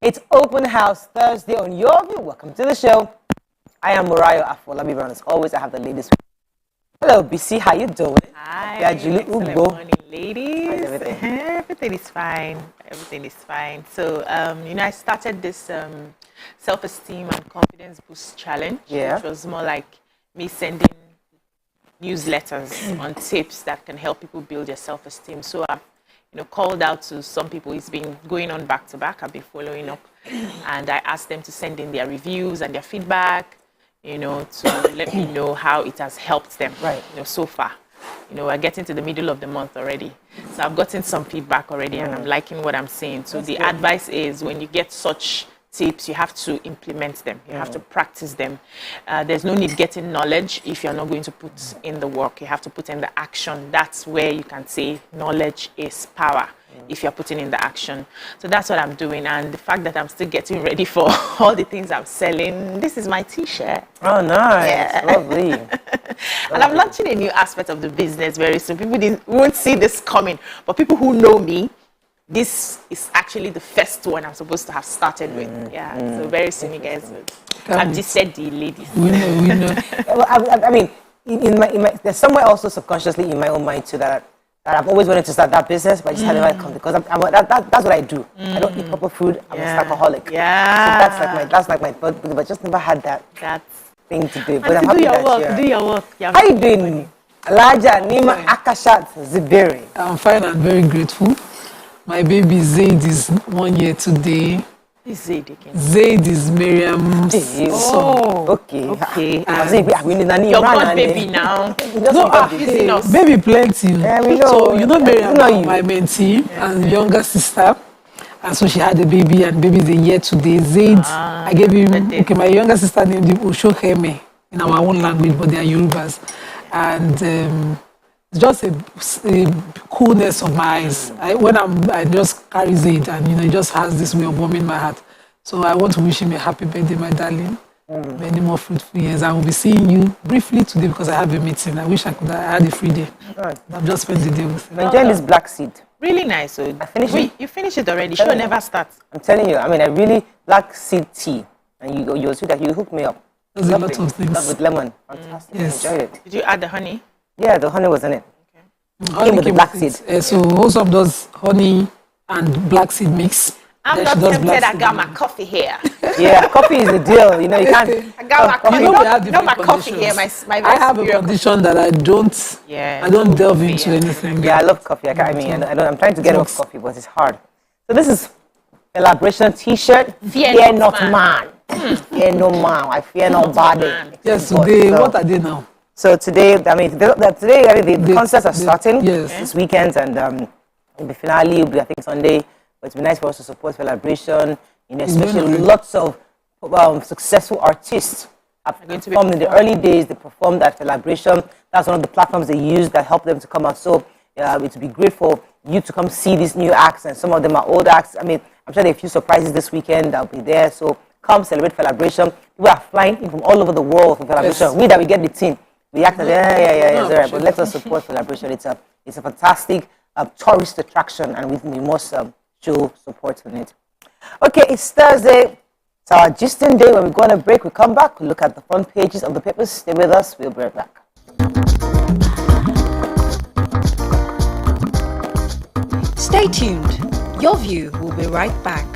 It's Open House Thursday on Yourview. Welcome to the show. I am Murayo Afolabi Brown. As always, I have the ladies. Hello, BC. How you doing? Hi. Excellent Morning, ladies. How's everything? Everything is fine. Everything is fine. So, I started this self-esteem and confidence boost challenge, which was more like me sending newsletters on tips that can help people build their self-esteem. So I've called out to some people. It's been going on back to back. I've been following up, and I asked them to send in their reviews and their feedback, to let me know how it has helped them, so far. We're getting to the middle of the month already. So I've gotten some feedback already, and I'm liking what I'm seeing. So the advice is, when you get such tips, you have to implement them. You have to practice them. There's no need getting knowledge if you're not going to put in the work. You have to put in the action. That's where you can say knowledge is power, if you're putting in the action. So that's what I'm doing. And the fact that I'm still getting ready for all the things I'm selling. This is my t-shirt. Oh, nice. Yeah. Lovely. And I'm launching a new aspect of the business very soon. People won't see this coming, but people who know me, this is actually the first one I'm supposed to have started with. So very soon, you guys. I've just said the ladies. We know. Well, I mean, in my, there's somewhere also subconsciously in my own mind too that I've always wanted to start that business, but I just hadn't come because that's what I do. I don't eat proper food. I'm a alcoholic. Yeah. So that's like my but I just never had that thing to do. But I'm happy that do your work. How are you doing, Elijah Nima Akashat Ziberi? I'm fine and very grateful. My baby Zaid is 1 year today. Who's Zaid again? Zaid is Miriam's son. Okay. Your god baby now. Baby plenty. Yeah, we know. So Miriam, my mentee and younger sister. And so she had a baby, and baby is a year today. Zaid, I gave him, my younger sister named him Oshoheme in our own language, but they are Yorubas. And just a coolness of my eyes. I just carry Zaid, and it just has this way of warming my heart. So I want to wish him a happy birthday, my darling. Many more fruitful years. I will be seeing you briefly today because I have a meeting. I wish I had a free day. I've just spent the day with him. I'm enjoying this black seed. Really nice. So I finished it. You finished it already. Sure, never starts. I'm telling you. I mean, I really black seed tea, and you sweet that you hooked me up. There's a lot of things. Love with lemon. Fantastic. Yes. I enjoyed it. Did you add the honey? Yeah, the honey was in it. Honey Came with the black seed. So Wholesome does honey and black seed mix. I'm not tempted. I got my coffee here. Yeah, coffee is the deal. You can't. I got my coffee. Not my coffee here. I have a condition that I don't delve into anything. Yeah, I love coffee. I'm trying to get off coffee, but it's hard. So this is a Celebration T-shirt. Fear not man. Fear no man. I fear nobody. Yes. Today, what are they now? So today, the concerts are starting this weekend, and the finale will be, I think, Sunday. But it's been nice for us to support Celebration. Especially lots of successful artists have performed in the early days. They performed at Celebration. That's one of the platforms they use that helped them to come out. So it would be great for you to come see these new acts, and some of them are old acts. I mean, I'm sure there are a few surprises this weekend that'll be there. So come celebrate Celebration. People are flying in from all over the world for Celebration. We get the team. We act it's all right. But let us support Celebration. It's a fantastic tourist attraction, and we must show support on it. Okay, it's Thursday. It's our gisting day. When we go on a break, we come back, we look at the front pages of the papers. Stay with us. We'll be right back. Stay tuned. Your View will be right back.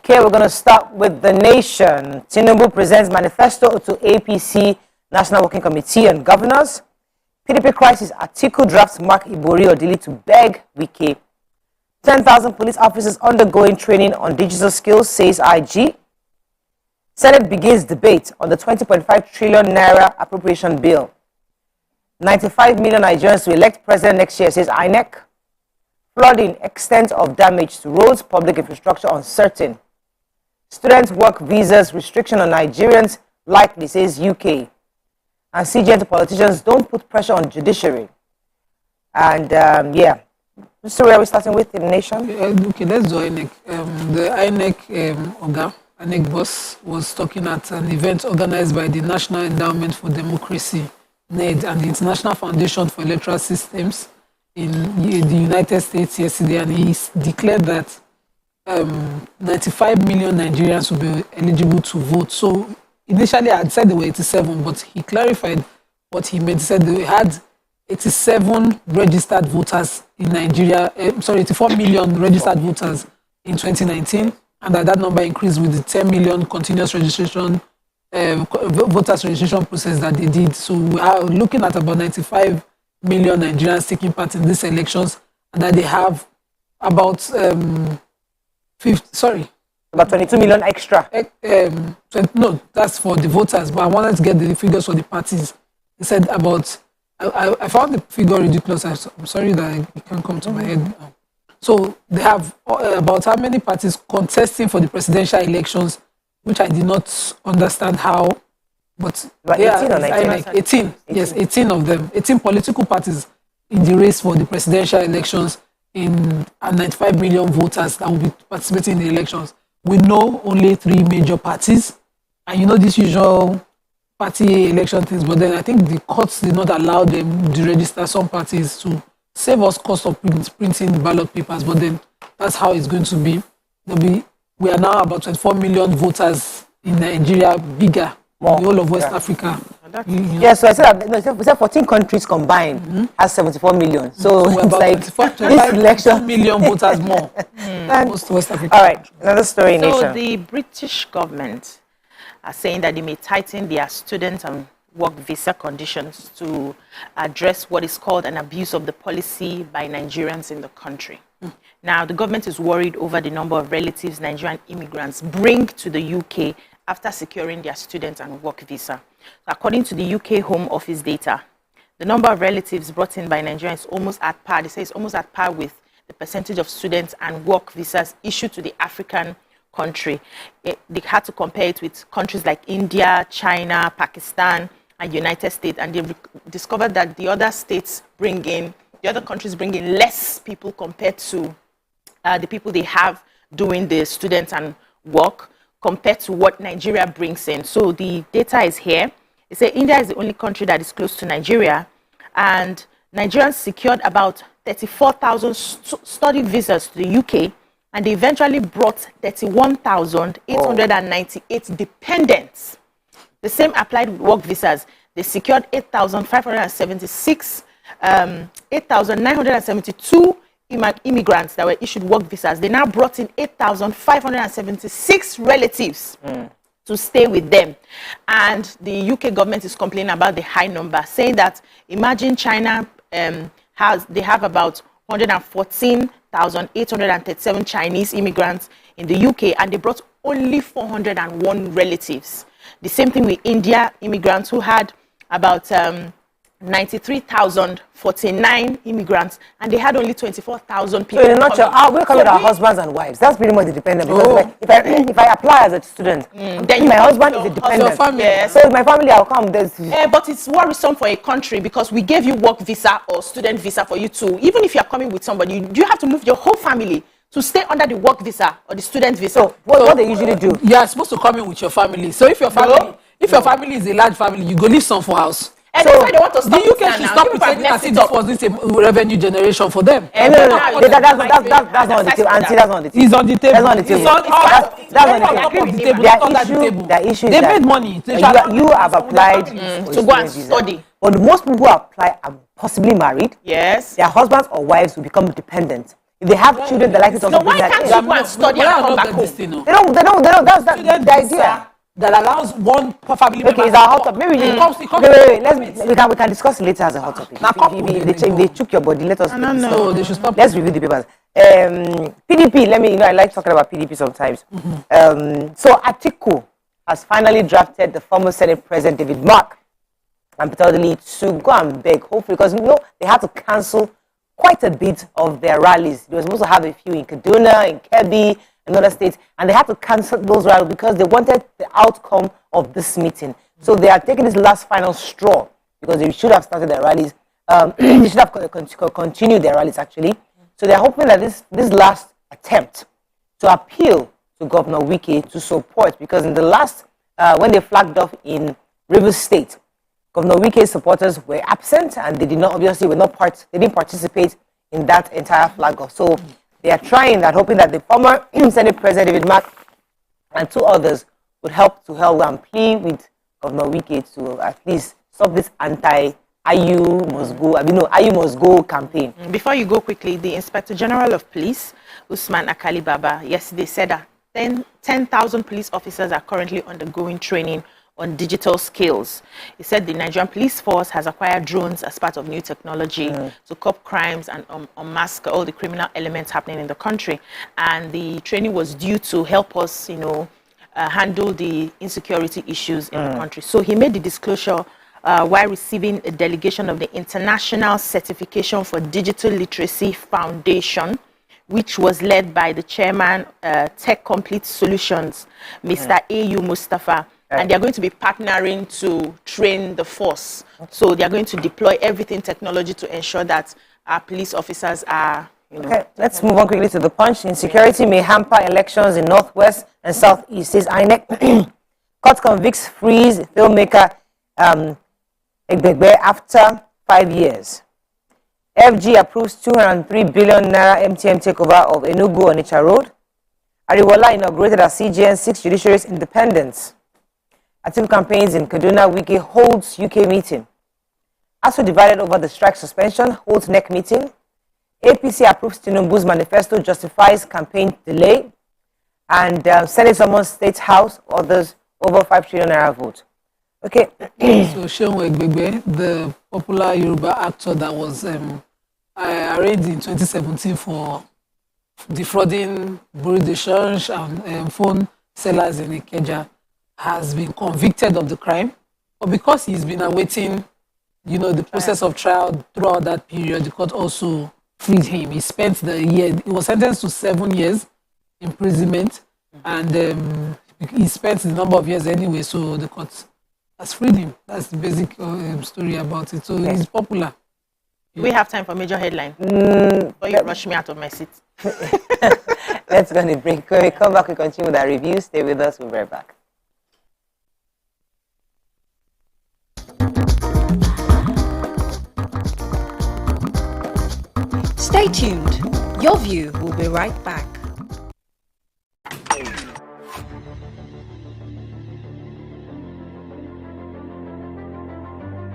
Okay, we're going to start with The Nation. Tinubu presents manifesto to APC National Working Committee on Governors. PDP crisis, Atiku drafts Mark Ibori Odili to beg Wike. 10,000 police officers undergoing training on digital skills, says IG. Senate begins debate on the 20.5 trillion naira appropriation bill. 95 million Nigerians to elect president next year, says INEC. Flooding, extent of damage to roads, public infrastructure uncertain. Student work visas, restriction on Nigerians likely, says UK. And CGN politicians don't put pressure on judiciary. And yeah, so where are we starting with in the Nation? Okay, let's do INEC. The INEC boss was talking at an event organized by the National Endowment for Democracy, NED, and the International Foundation for Electoral Systems in the United States yesterday, and he declared that 95 million Nigerians will be eligible to vote. So initially I had said they were 87, but he clarified what he meant. He said they had 87 registered voters in Nigeria, 84 million registered voters in 2019, and that number increased with the 10 million continuous registration, voters registration process that they did. So we are looking at about 95 million Nigerians taking part in these elections, and that they have about about 22 million extra. No, that's for the voters, but I wanted to get the figures for the parties. He said about, I found the figure ridiculous. I'm sorry that it can't come to my head now. So they have about how many parties contesting for the presidential elections, which I did not understand how. But they 18 or 19? 18. Yes, 18 of them. 18 political parties in the race for the presidential elections, and 95 million voters that will be participating in the elections. We know only 3 major parties, and you know these usual party election things, but then I think the courts did not allow them to register some parties to save us cost of printing ballot papers, but then that's how it's going to be. We are now about 24 million voters in Nigeria, bigger. The whole of West Africa. Yes, so I said, we said 14 countries combined has 74 million. So it's like 25 election million voters more. Most West Africa. All right, another story. So Nation. the British government are saying that they may tighten their student and work visa conditions to address what is called an abuse of the policy by Nigerians in the country. Now, the government is worried over the number of relatives Nigerian immigrants bring to the UK after securing their student and work visa. According to the UK Home Office data, the number of relatives brought in by Nigerians is almost at par. They say it's almost at par with the percentage of students and work visas issued to the African country. They had to compare it with countries like India, China, Pakistan, and United States, and they discovered that the other countries bring in less people compared to the people they have doing the students and work, compared to what Nigeria brings in. So the data is here. It says India is the only country that is close to Nigeria, and Nigerians secured about 34,000 study visas to the UK, and they eventually brought 31,898 dependents. The same applied with work visas. They secured 8,972 immigrants that were issued work visas. They now brought in 8,576 relatives to stay with them. And the UK government is complaining about the high number, saying that imagine China they have about 114,837 Chinese immigrants in the UK, and they brought only 401 relatives. The same thing with India immigrants, who had about 93,049 immigrants, and they had only 24,000 people. So in a nutshell, we're calling our husbands and wives. That's pretty much the dependent. Because if I apply as a student, then my husband is a dependent. Yes. So my family, I'll come. But it's worrisome for a country, because we gave you work visa or student visa for you too. Even if you're coming with somebody, you have to move your whole family to stay under the work visa or the student visa. So what they usually do? You are supposed to come in with your family. So if your family, your family is a large family, you go leave some for house. And so that's why they want to stop the UK should stop pretending as if this wasn't a revenue generation for them. No, that's not on the table. Auntie, that's not on the table. It's on the table. That's on the table. That's on the table. The issue they is made money. You have applied to go and study. But most people who apply are possibly married. Yes. Their husbands or wives will become dependent. If they have children, they're likely to So why can't you go and study and come back home? They don't. That's the idea. That allows one family member. Okay, it's our hot topic. Maybe we can discuss it later as a hot topic. If they choke your body, let us. No, they should stop. Let's review the papers. PDP. I like talking about PDP sometimes. So Atiku has finally drafted the former Senate President David Mark and Peter Odili to go and beg, hopefully, because they had to cancel quite a bit of their rallies. They were supposed to have a few in Kaduna, in Kebbi, and other states, and they had to cancel those rallies because they wanted the outcome of this meeting. So they are taking this last final straw because they should have started their rallies. They should have continued their rallies, actually. So they are hoping that this last attempt to appeal to Governor Wike to support, because in the last, when they flagged off in Rivers State, Governor Wike's supporters were absent, and they did not, obviously, they didn't participate in that entire flag off. So they are trying that, hoping that the former Senate President David Mark and 2 others would help and plea with Governor Wike to at least stop this anti-IU must go campaign. Before you go quickly, the Inspector General of Police, Usman Akali Baba, yesterday said that 10,000 police officers are currently undergoing training on digital skills. He said the Nigerian police force has acquired drones as part of new technology to curb crimes and unmask all the criminal elements happening in the country. And the training was due to help us, handle the insecurity issues in the country. So he made the disclosure while receiving a delegation of the International Certification for Digital Literacy Foundation, which was led by the chairman, Tech Complete Solutions, Mr. A.U. Mustafa. And they're going to be partnering to train the force. So they're going to deploy everything technology to ensure that our police officers are, Okay, let's move on quickly to the Punch. Insecurity may hamper elections in Northwest and Southeast, says INEC. Court convicts freeze filmmaker Egbegbe after 5 years. FG approves 203 billion naira MTM takeover of Enugu Onitsha Road. Ariwola inaugurated as CGN 6 judiciary's independence. Atiku campaigns in Kaduna, Wike holds UK meeting. ASU divided over the strike suspension, holds NEC meeting. APC approves Tinubu's manifesto, justifies campaign delay. And Senate summons State House, others over 5 trillion naira vote. Okay. So Seun Egbegbe, the popular Yoruba actor that was arraigned in 2017 for defrauding bureau de change and phone sellers in Ikeja, has been convicted of the crime, but because he's been awaiting, the process of trial throughout that period, the court also freed him. He spent the year, he was sentenced to 7 years imprisonment, and he spent the number of years anyway, so the court has freed him. That's the basic story about it. So he's popular. Do we have time for major headline? Or you rush me out of my seat? Let's go on a break. When we come back, we continue with our review. Stay with us. We'll be right back. Stay tuned. Your View will be right back.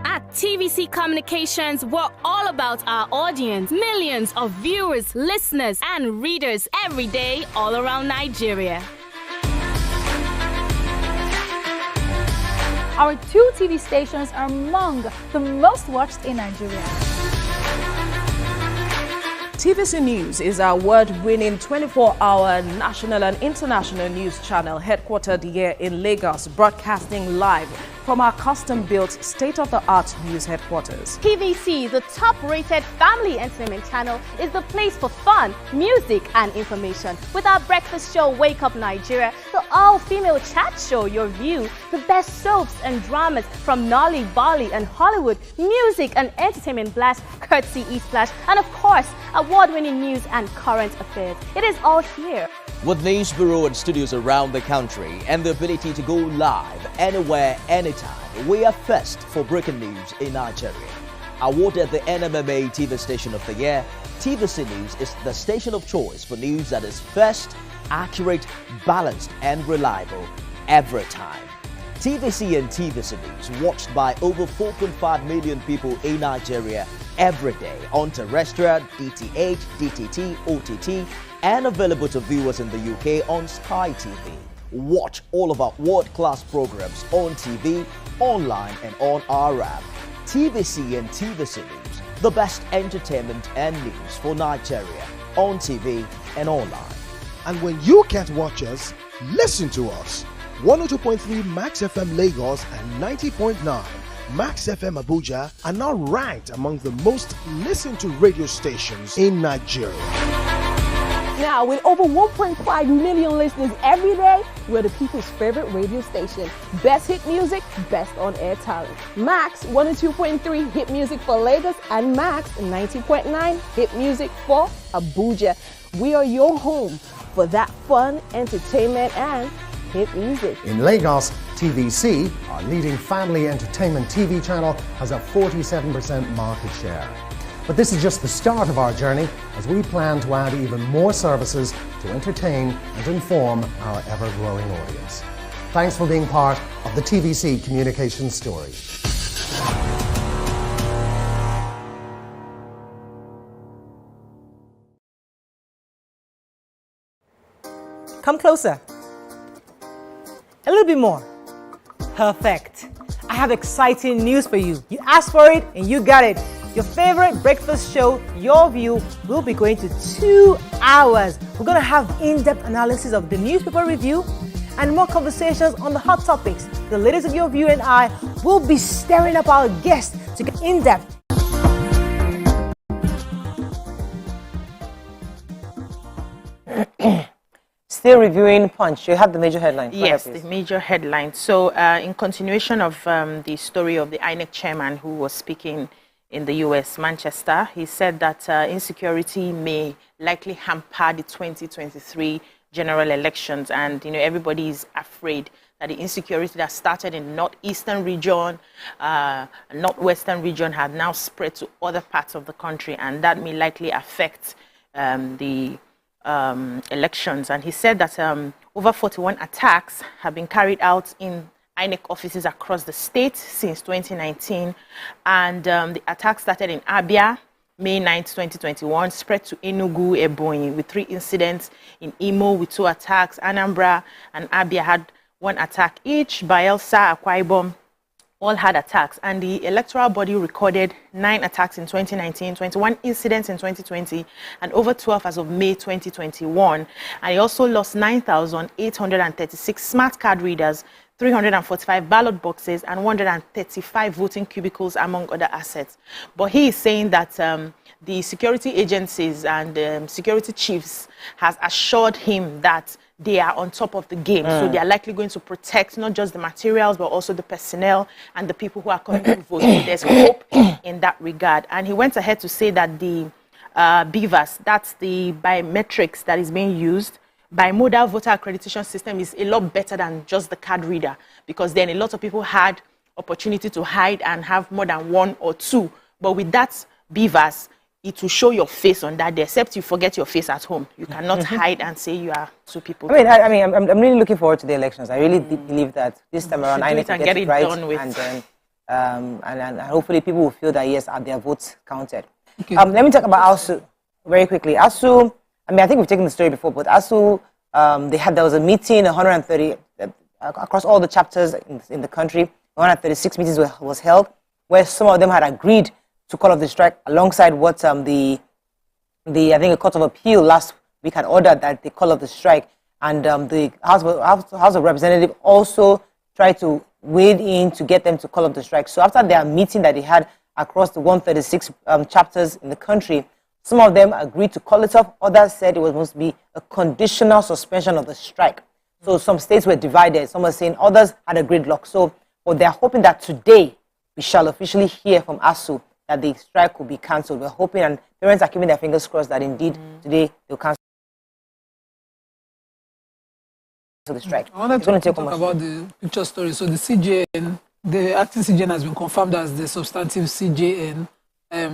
At TVC Communications, we're all about our audience. Millions of viewers, listeners, and readers every day all around Nigeria. Our 2 TV stations are among the most watched in Nigeria. TVC News is our award-winning 24-hour national and international news channel headquartered here in Lagos, broadcasting live from our custom-built state-of-the-art news headquarters. TVC, the top-rated family entertainment channel, is the place for fun, music, and information. With our breakfast show, Wake Up Nigeria, the all-female chat show, Your View, the best soaps and dramas from Nolly, Bolly, and Hollywood, music and entertainment blast, courtesy E-Splash, and of course, award-winning news and current affairs. It is all here. With news bureau and studios around the country and the ability to go live anywhere, anytime, we are first for breaking news in Nigeria. Awarded the NMMA TV Station of the Year, TVC News is the station of choice for news that is first, accurate, balanced, and reliable every time. TVC and TVC News, watched by over 4.5 million people in Nigeria every day on terrestrial, DTH, DTT, OTT, and available to viewers in the UK on Sky TV. Watch all of our world-class programs on TV, online, and on our app. TVC and TVC News, the best entertainment and news for Nigeria on TV and online. And when you can't watch us, listen to us. 102.3 Max FM Lagos and 90.9 Max FM Abuja are now ranked among the most listened to radio stations in Nigeria. Now, with over 1.5 million listeners every day, we're the people's favorite radio station. Best hit music, best on-air talent. Max 102.3 hit music for Lagos and Max 90.9 hit music for Abuja. We are your home for that fun, entertainment, and hit music. In Lagos, TVC, our leading family entertainment TV channel, has a 47% market share. But this is just the start of our journey, as we plan to add even more services to entertain and inform our ever-growing audience. Thanks for being part of the TVC communication story. Come closer. A little bit more. Perfect. I have exciting news for you. You asked for it and you got it. Your favorite breakfast show, Your View, will be going to 2 hours. We're going to have in-depth analysis of the newspaper review and more conversations on the hot topics. The ladies of Your View and I will be stirring up our guests to get in-depth. Still reviewing Punch. You have the major headline. Yes, the major headline. So in continuation of the story of the INEC chairman who was speaking in the US, Manchester, he said that insecurity may likely hamper the 2023 general elections. And, you know, everybody is afraid that the insecurity that started in northeastern region, northwestern region, had now spread to other parts of the country. And that may likely affect the elections. And he said that over 41 attacks have been carried out in INEC offices across the state since 2019. And the attack started in Abia, May 9, 2021, spread to Enugu, Ebonyi, with 3 incidents. In Imo, with 2 attacks. Anambra and Abia had 1 attack each. Bayelsa, Akwa Ibom, all had attacks. And the electoral body recorded 9 attacks in 2019, 21 incidents in 2020, and over 12 as of May 2021. And he also lost 9,836 smart card readers, 345 ballot boxes, and 135 voting cubicles, among other assets. But he is saying that the security agencies and security chiefs has assured him that they are on top of the game. So they are likely going to protect not just the materials, but also the personnel and the people who are coming to vote. So there's hope in that regard. And he went ahead to say that the BVAS, that's the biometrics that is being used, bimodal voter accreditation system, is a lot better than just the card reader, because then a lot of people had opportunity to hide and have more than 1 or 2. But with that BVAS, it will show your face on that day, except you forget your face at home. You cannot hide and say you are 2 people. I'm really looking forward to the elections. I really believe that this time around I need to get it right, done with. And hopefully people will feel that yes, their votes counted. Okay. Let me talk about ASU very quickly. ASU, I think we've taken the story before, but ASU, there was a meeting, 130 across all the chapters in the country. 136 meetings was held, where some of them had agreed to call off the strike alongside what I think a court of appeal last week had ordered that they call off the strike. And the House of Representatives also tried to wade in to get them to call off the strike. So after their meeting that they had across the 136 chapters in the country, some of them agreed to call it off. Others said it was supposed to be a conditional suspension of the strike. So some states were divided. Some were saying others had a gridlock. So they're hoping that today we shall officially hear from ASU that the strike will be cancelled. We're hoping, and parents are keeping their fingers crossed that indeed today they'll cancel the strike. I wanted to talk about the picture story. So the CJN, the acting CJN has been confirmed as the substantive CJN.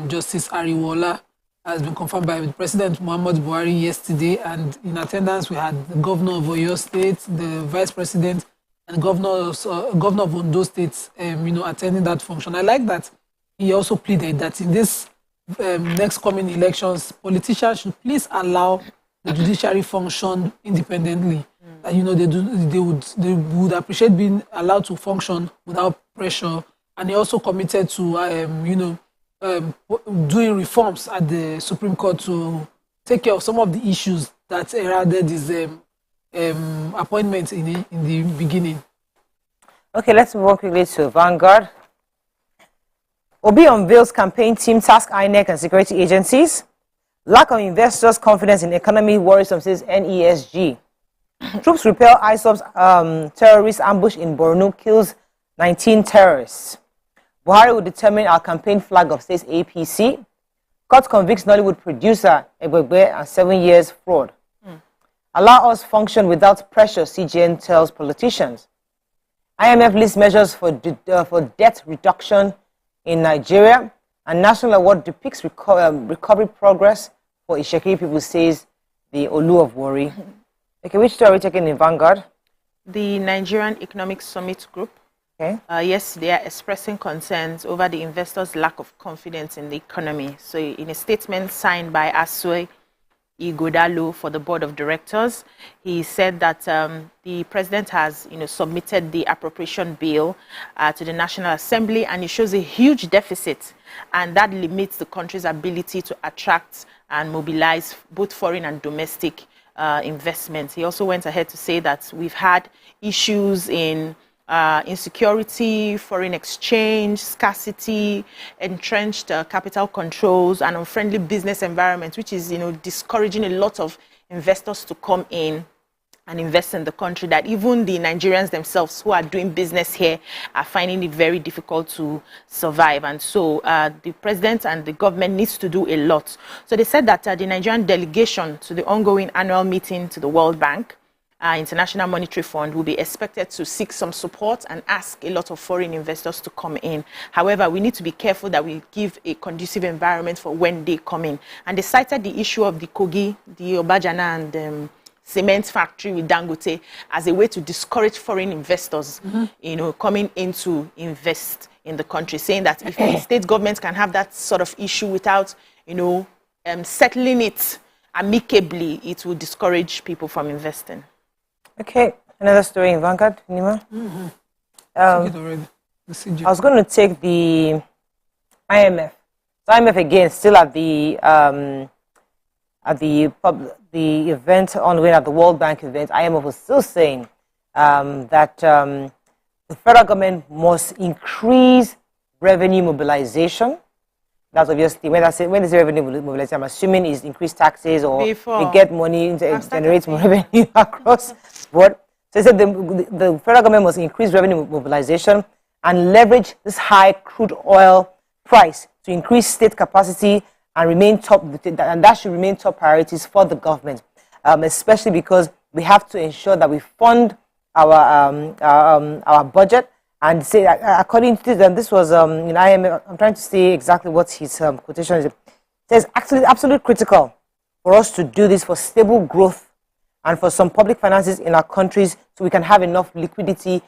Justice Ariwola has been confirmed by President Muhammadu Buhari yesterday, and in attendance we had the governor of Oyo State, the vice president, and governor of Ondo State, attending that function. I like that he also pleaded that in this next coming elections, politicians should please allow the judiciary function independently. They would appreciate being allowed to function without pressure. And he also committed to, doing reforms at the Supreme Court to take care of some of the issues that heralded his appointment in the beginning. Okay, let's move on quickly to Vanguard. Obi unveils campaign team task INEC and security agencies. Lack of investors' confidence in economy worrisome, says NESG. Troops repel ISOP's terrorist ambush in Borno, kills 19 terrorists. Buhari will determine our campaign flag of, says APC. Court convicts Nollywood producer Egbegbe and 7 years fraud. Allow us function without pressure, CGN tells politicians. IMF lists measures for debt reduction in Nigeria, and national award depicts recovery progress for Ishekiri people, says the Olu of Warri. Okay, which story are we taking in Vanguard? The Nigerian Economic Summit Group. Okay. Yes, they are expressing concerns over the investors' lack of confidence in the economy. So in a statement signed by Asue Igodalo for the board of directors, he said that the president has submitted the appropriation bill to the National Assembly, and it shows a huge deficit, and that limits the country's ability to attract and mobilize both foreign and domestic investments. He also went ahead to say that we've had issues in insecurity, foreign exchange, scarcity, entrenched capital controls, and unfriendly business environment, which is discouraging a lot of investors to come in and invest in the country, that even the Nigerians themselves who are doing business here are finding it very difficult to survive. And so the president and the government needs to do a lot. So they said that the Nigerian delegation to the ongoing annual meeting to the World Bank, International Monetary Fund, will be expected to seek some support and ask a lot of foreign investors to come in. However, we need to be careful that we give a conducive environment for when they come in. And they cited the issue of the Kogi, the Obajana, and cement factory with Dangote as a way to discourage foreign investors, coming in to invest in the country, saying that if the state governments can have that sort of issue without, settling it amicably, it will discourage people from investing. Okay, another story in Vanguard, Nima. I was going to take the IMF. So IMF again, still at the event ongoing at the World Bank event. IMF was still saying that the federal government must increase revenue mobilization. That's obviously when they say revenue mobilization, I'm assuming is increased taxes or they get money to generate more revenue across board. So they said the federal government must increase revenue mobilization and leverage this high crude oil price to increase state capacity and remain top, and that should remain top priorities for the government, especially because we have to ensure that we fund our budget. And say, according to this, and this was in IMF, I'm trying to see exactly what his quotation is. It says, actually, absolutely critical for us to do this for stable growth and for some public finances in our countries so we can have enough liquidity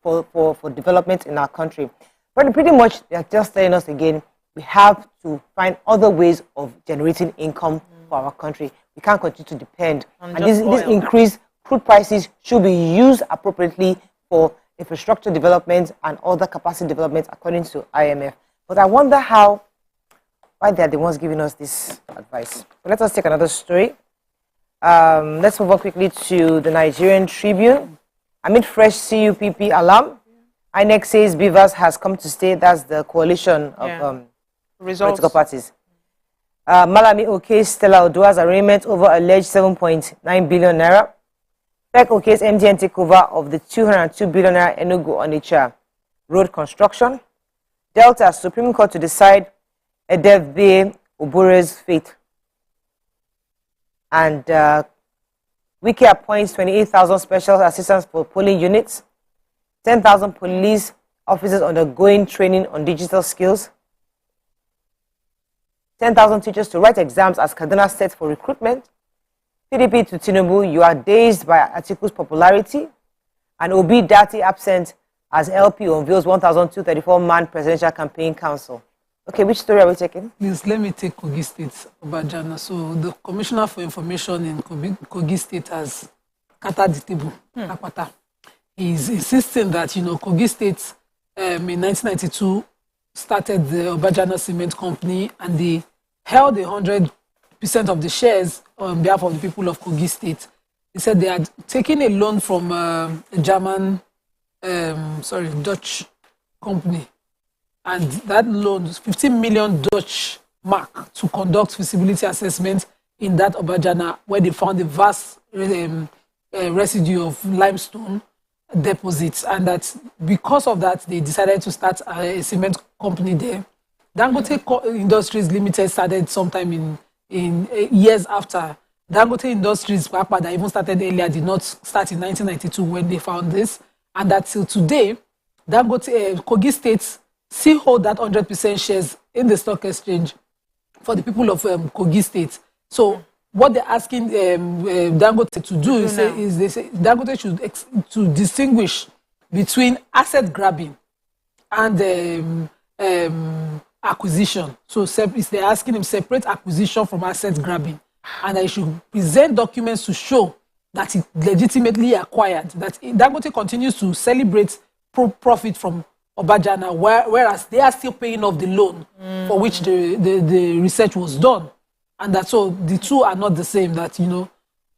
for development in our country. But pretty much, they're just telling us again, we have to find other ways of generating income for our country. We can't continue to depend. And this increased crude prices should be used appropriately for infrastructure development and other capacity development according to IMF. But I wonder why they're the ones giving us this advice. But let us take another story. Let's move on quickly to the Nigerian Tribune. Amid fresh CUPP alarm, INEC says Beavers has come to stay. That's the coalition of political parties. Malami Oke's Stella Odua's arraignment over alleged 7.9 billion naira. PEC Oke's MTN takeover of the 202 billion naira Enugu Onitsha road construction. Delta Supreme Court to decide Edevbe Obure's fate. And Wiki appoints 28,000 special assistants for polling units. 10,000 police officers undergoing training on digital skills. 10,000 teachers to write exams as Kaduna set for recruitment. PDP to Tinubu, you are dazed by Atiku's popularity. And Obi Dati absent as LP unveils 1,234-man presidential campaign council. Okay, which story are we taking? Please, let me take Kogi State, Obajana. So the Commissioner for Information in Kogi State has scattered the table. He's insisting that, Kogi State in 1992 started the Obajana Cement Company, and they held 100% of the shares on behalf of the people of Kogi State. He said they had taken a loan from a Dutch company. And that loan was 15 million Dutch mark to conduct feasibility assessment in that Obajana, where they found a vast residue of limestone deposits. And that because of that, they decided to start a cement company there. Dangote Industries Limited started sometime in years after. Dangote Industries, that even started earlier, did not start in 1992 when they found this. And that till today, Dangote, Kogi State still hold that 100% shares in the stock exchange for the people of Kogi State. So what they're asking Dangote to do is they say Dangote should to distinguish between asset grabbing and acquisition. So they're asking him separate acquisition from asset grabbing, and I should present documents to show that it legitimately acquired. That Dangote continues to celebrate profit from Obajana, whereas they are still paying off the loan for which the research was done. And that so the two are not the same, that,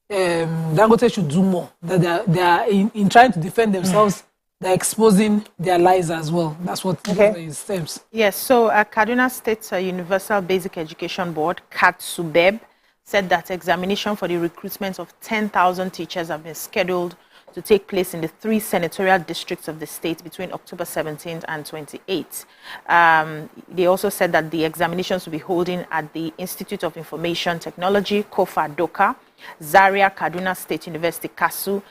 Dangote should do more. That they are in trying to defend themselves, they're exposing their lies as well. That's what it stems. Yes, so Kaduna State Universal Basic Education Board, KATSUBEB, said that examination for the recruitment of 10,000 teachers have been scheduled to take place in the 3 senatorial districts of the state between October 17th and 28th. They also said that the examinations will be holding at the Institute of Information Technology, KOFA DOKA, Zaria Kaduna State University, KASU,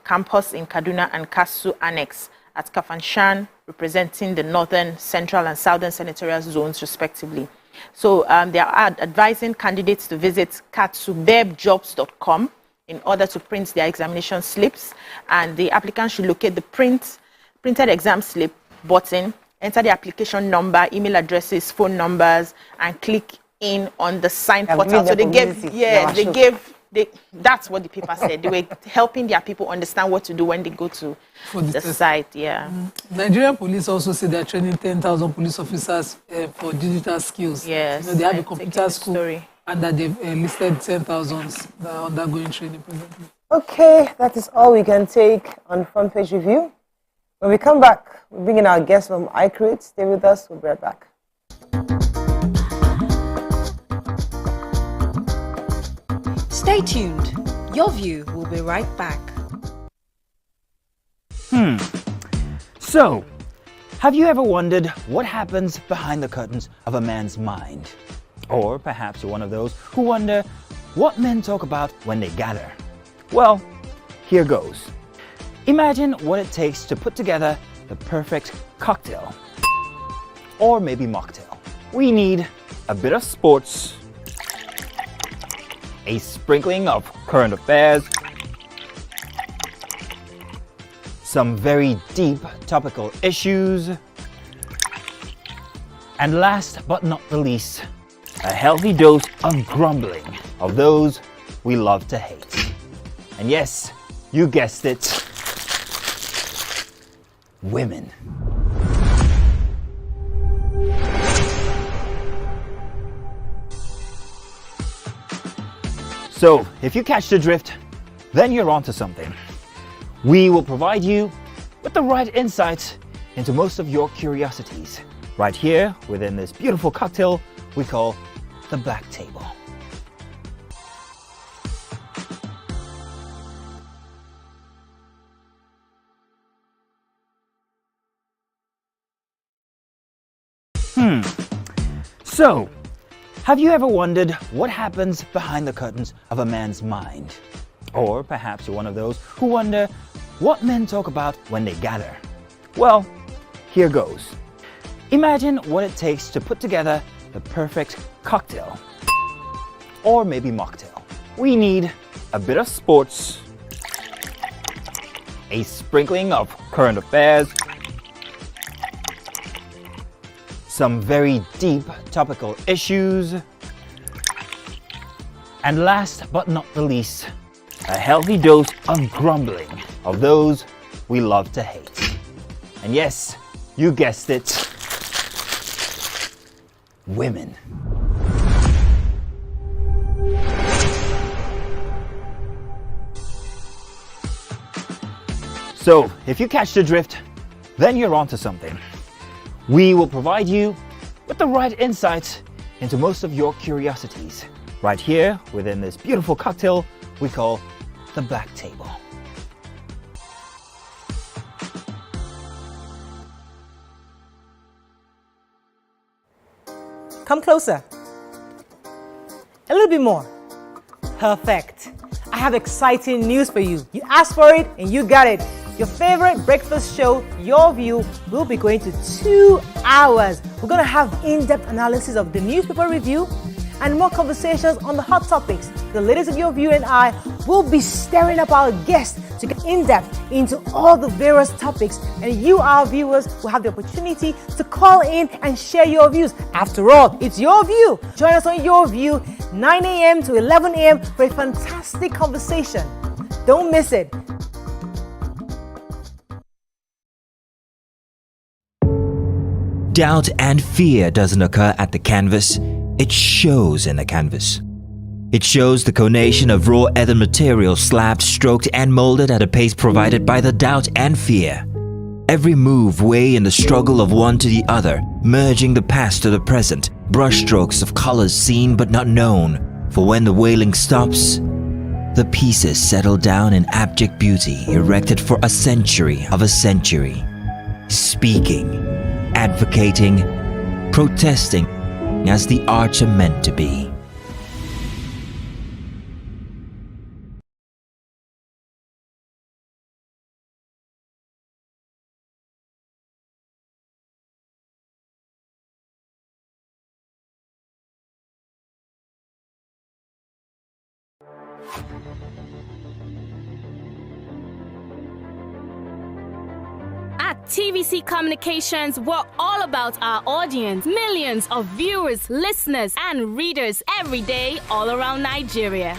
campus in Kaduna, and KASU Annex at Kafanshan, representing the northern, central, and southern senatorial zones, respectively. So they are advising candidates to visit katsubebjobs.com in order to print their examination slips, and the applicant should locate the printed exam slip button, enter the application number, email addresses, phone numbers, and click in on the sign portal. So that's what the paper said. They were helping their people understand what to do when they go to the site. Nigerian police also say they're training 10,000 police officers for digital skills. Yes, they have a computer school, and that they've listed 10,000 that are undergoing training presently. Okay, that is all we can take on Front Page Review. When we come back, we're bringing our guest from iCreate. Stay with us. We'll be right back. Stay tuned. Your View will be right back. So, have you ever wondered what happens behind the curtains of a man's mind? Or perhaps you're one of those who wonder what men talk about when they gather. Well, here goes. Imagine what it takes to put together the perfect cocktail. Or maybe mocktail. We need a bit of sports, a sprinkling of current affairs, some very deep topical issues, and last but not the least, a healthy dose of grumbling of those we love to hate. And yes, you guessed it, women. So, if you catch the drift, then you're onto something. We will provide you with the right insights into most of your curiosities, right here within this beautiful cocktail we call the Black Table. So, have you ever wondered what happens behind the curtains of a man's mind? Or perhaps you're one of those who wonder what men talk about when they gather. Well, here goes. Imagine what it takes to put together the perfect cocktail. Or maybe mocktail. We need a bit of sports, a sprinkling of current affairs, some very deep topical issues, and last but not the least, a healthy dose of grumbling of those we love to hate. And yes, you guessed it, women. So, if you catch the drift, then you're onto something. We will provide you with the right insights into most of your curiosities, right here within this beautiful cocktail we call the Black Table. Come closer. A little bit more. Perfect. I have exciting news for you. You asked for it and you got it. Your favorite breakfast show, Your View, will be going to 2 hours. We're going to have in-depth analysis of the newspaper review and more conversations on the hot topics. The ladies of Your View and I will be stirring up our guests to get in-depth into all the various topics, and you, our viewers, will have the opportunity to call in and share your views. After all, it's your view. Join us on Your View, 9 a.m. to 11 a.m. for a fantastic conversation. Don't miss it. Doubt and fear doesn't occur at the canvas, it shows in the canvas. It shows the conation of raw earthen material slabbed, stroked and molded at a pace provided by the doubt and fear. Every move way in the struggle of one to the other, merging the past to the present, brushstrokes of colors seen but not known. For when the wailing stops, the pieces settle down in abject beauty erected for a century of a century. Speaking, advocating, protesting as the arts are meant to be. At TVC Communications, we're all about our audience. Millions of viewers, listeners, and readers every day all around Nigeria.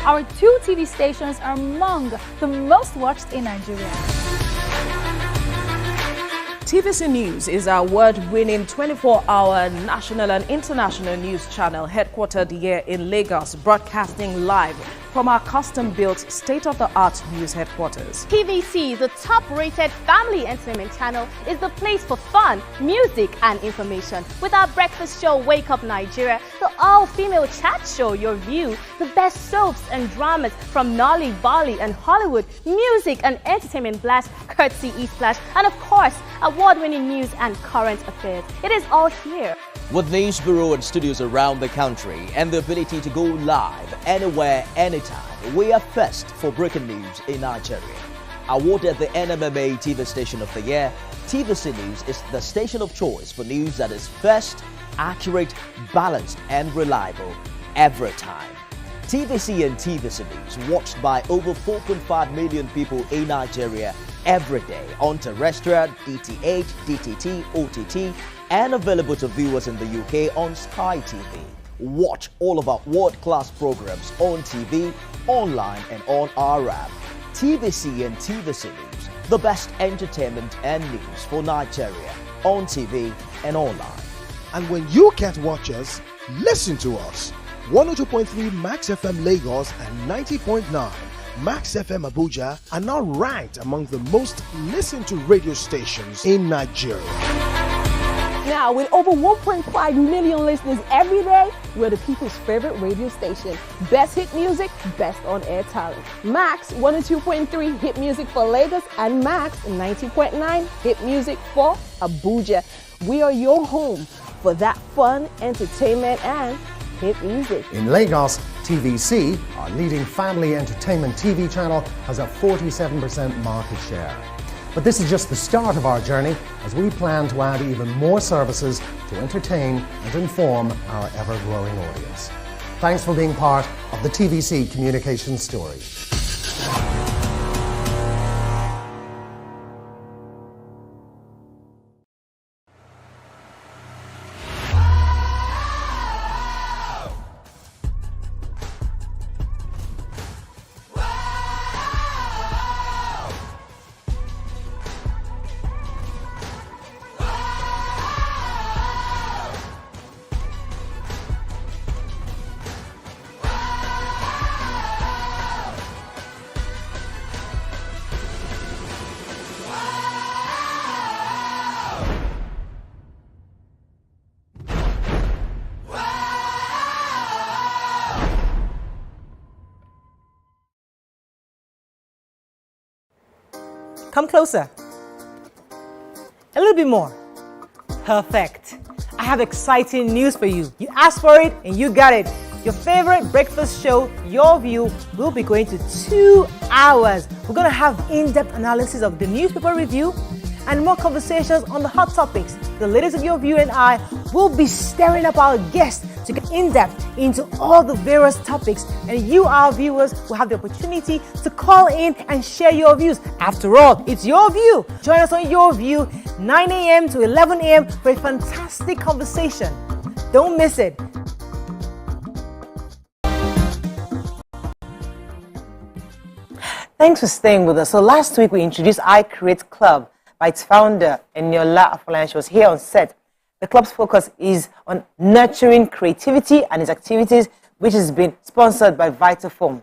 Our 2 TV stations are among the most watched in Nigeria. TVC News is our award-winning 24-hour national and international news channel headquartered here in Lagos, broadcasting live from our custom-built state-of-the-art news headquarters. TVC, the top-rated family entertainment channel, is the place for fun, music, and information. With our breakfast show, Wake Up Nigeria, the all-female chat show, Your View, the best soaps and dramas from Nolly, Bolly, and Hollywood, music and entertainment blast, courtesy E-Splash, and of course, award-winning news and current affairs. It is all here. With news bureau and studios around the country and the ability to go live anywhere, anytime, we are first for breaking news in Nigeria. Awarded the NMMA TV Station of the Year, TVC News is the station of choice for news that is first, accurate, balanced and reliable every time. TVC and TVC News watched by over 4.5 million people in Nigeria every day on terrestrial, DTH, DTT, OTT, and available to viewers in the UK on Sky TV. Watch all of our world-class programs on TV, online and on our app. TVC and TVC News, the best entertainment and news for Nigeria on TV and online. And when you can't watch us, listen to us. 102.3 Max FM Lagos and 90.9 Max FM Abuja are now ranked among the most listened to radio stations in Nigeria. Now, with over 1.5 million listeners every day, we're the people's favorite radio station. Best hit music, best on-air talent. Max 102.3 hit music for Lagos and Max 90.9 hit music for Abuja. We are your home for that fun, entertainment, and hit music. In Lagos, TVC, our leading family entertainment TV channel, has a 47% market share. But this is just the start of our journey, as we plan to add even more services to entertain and inform our ever-growing audience. Thanks for being part of the TVC communication story. Come closer. A little bit more. Perfect. I have exciting news for you. You asked for it and you got it. Your favorite breakfast show, Your View, will be going to 2 hours. We're going to have in-depth analysis of the newspaper review and more conversations on the hot topics. The ladies of Your View and I will be stirring up our guests to get in-depth into all the various topics, and you, our viewers, will have the opportunity to call in and share your views. After all, it's Your View. Join us on Your View, 9 a.m. to 11 a.m. for a fantastic conversation. Don't miss it. Thanks for staying with us. So last week we introduced I Create Club by its founder, Eniola Afolayan. She was here on set. The club's focus is on nurturing creativity and its activities, which has been sponsored by Vitafoam.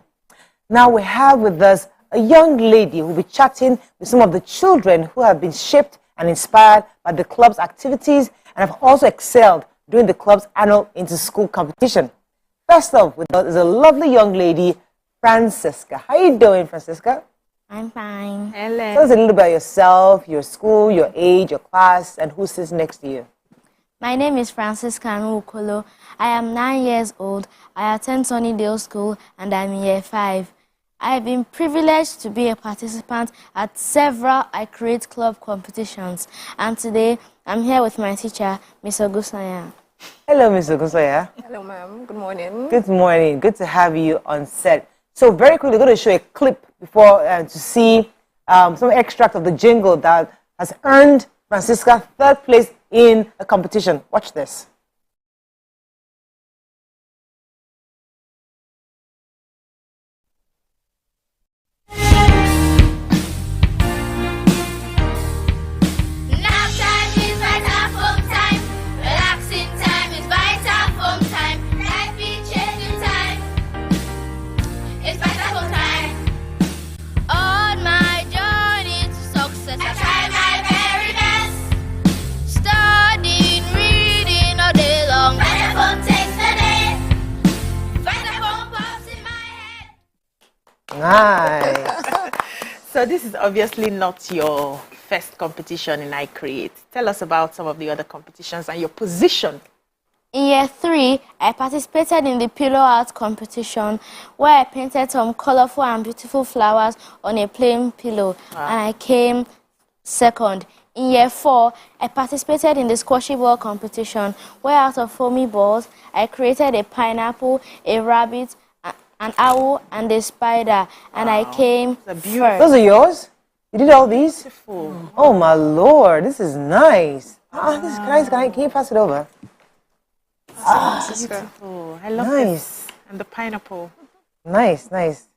Now we have with us a young lady who will be chatting with some of the children who have been shaped and inspired by the club's activities and have also excelled during the club's annual inter-school competition. First off with us is a lovely young lady, Francisca. How are you doing, Francisca? I'm fine. Hello. Tell us a little about yourself, your school, your age, your class, and who sits next to you. My name is Francisca Nwokolo. I am 9 years old. I attend Sunnydale School and I'm in year 5. I have been privileged to be a participant at several I Create Club competitions. And today, I'm here with my teacher, Ms. Ogusanya. Hello, Ms. Ogusanya. Hello, ma'am. Good morning. Good morning. Good to have you on set. So very quickly, we're going to show a clip before to see some extract of the jingle that has earned Francisca 3rd place in a competition. Watch this. Nice. So this is obviously not your first competition in I Create. Tell us about some of the other competitions and your position. In year 3, I participated in the pillow art competition where I painted some colorful and beautiful flowers on a plain pillow, and I came 2nd. In year 4, I participated in the squashy ball competition where out of foamy balls, I created a pineapple, a rabbit, an owl, and a spider, and I came 1st. Those are yours? You did all these? Beautiful. Oh my Lord, this is nice. This is nice. Can you pass it over? Beautiful. I love nice. This. And the pineapple. Nice, nice.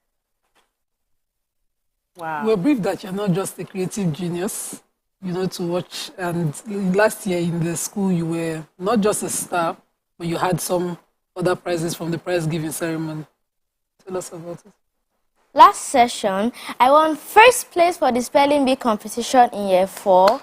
Wow. We're briefed that you're not just a creative genius, you know, to watch. And last year in the school, you were not just a star, but you had some other prizes from the prize giving ceremony. Tell us about it. Last session, I won 1st place for the spelling bee competition in year 4.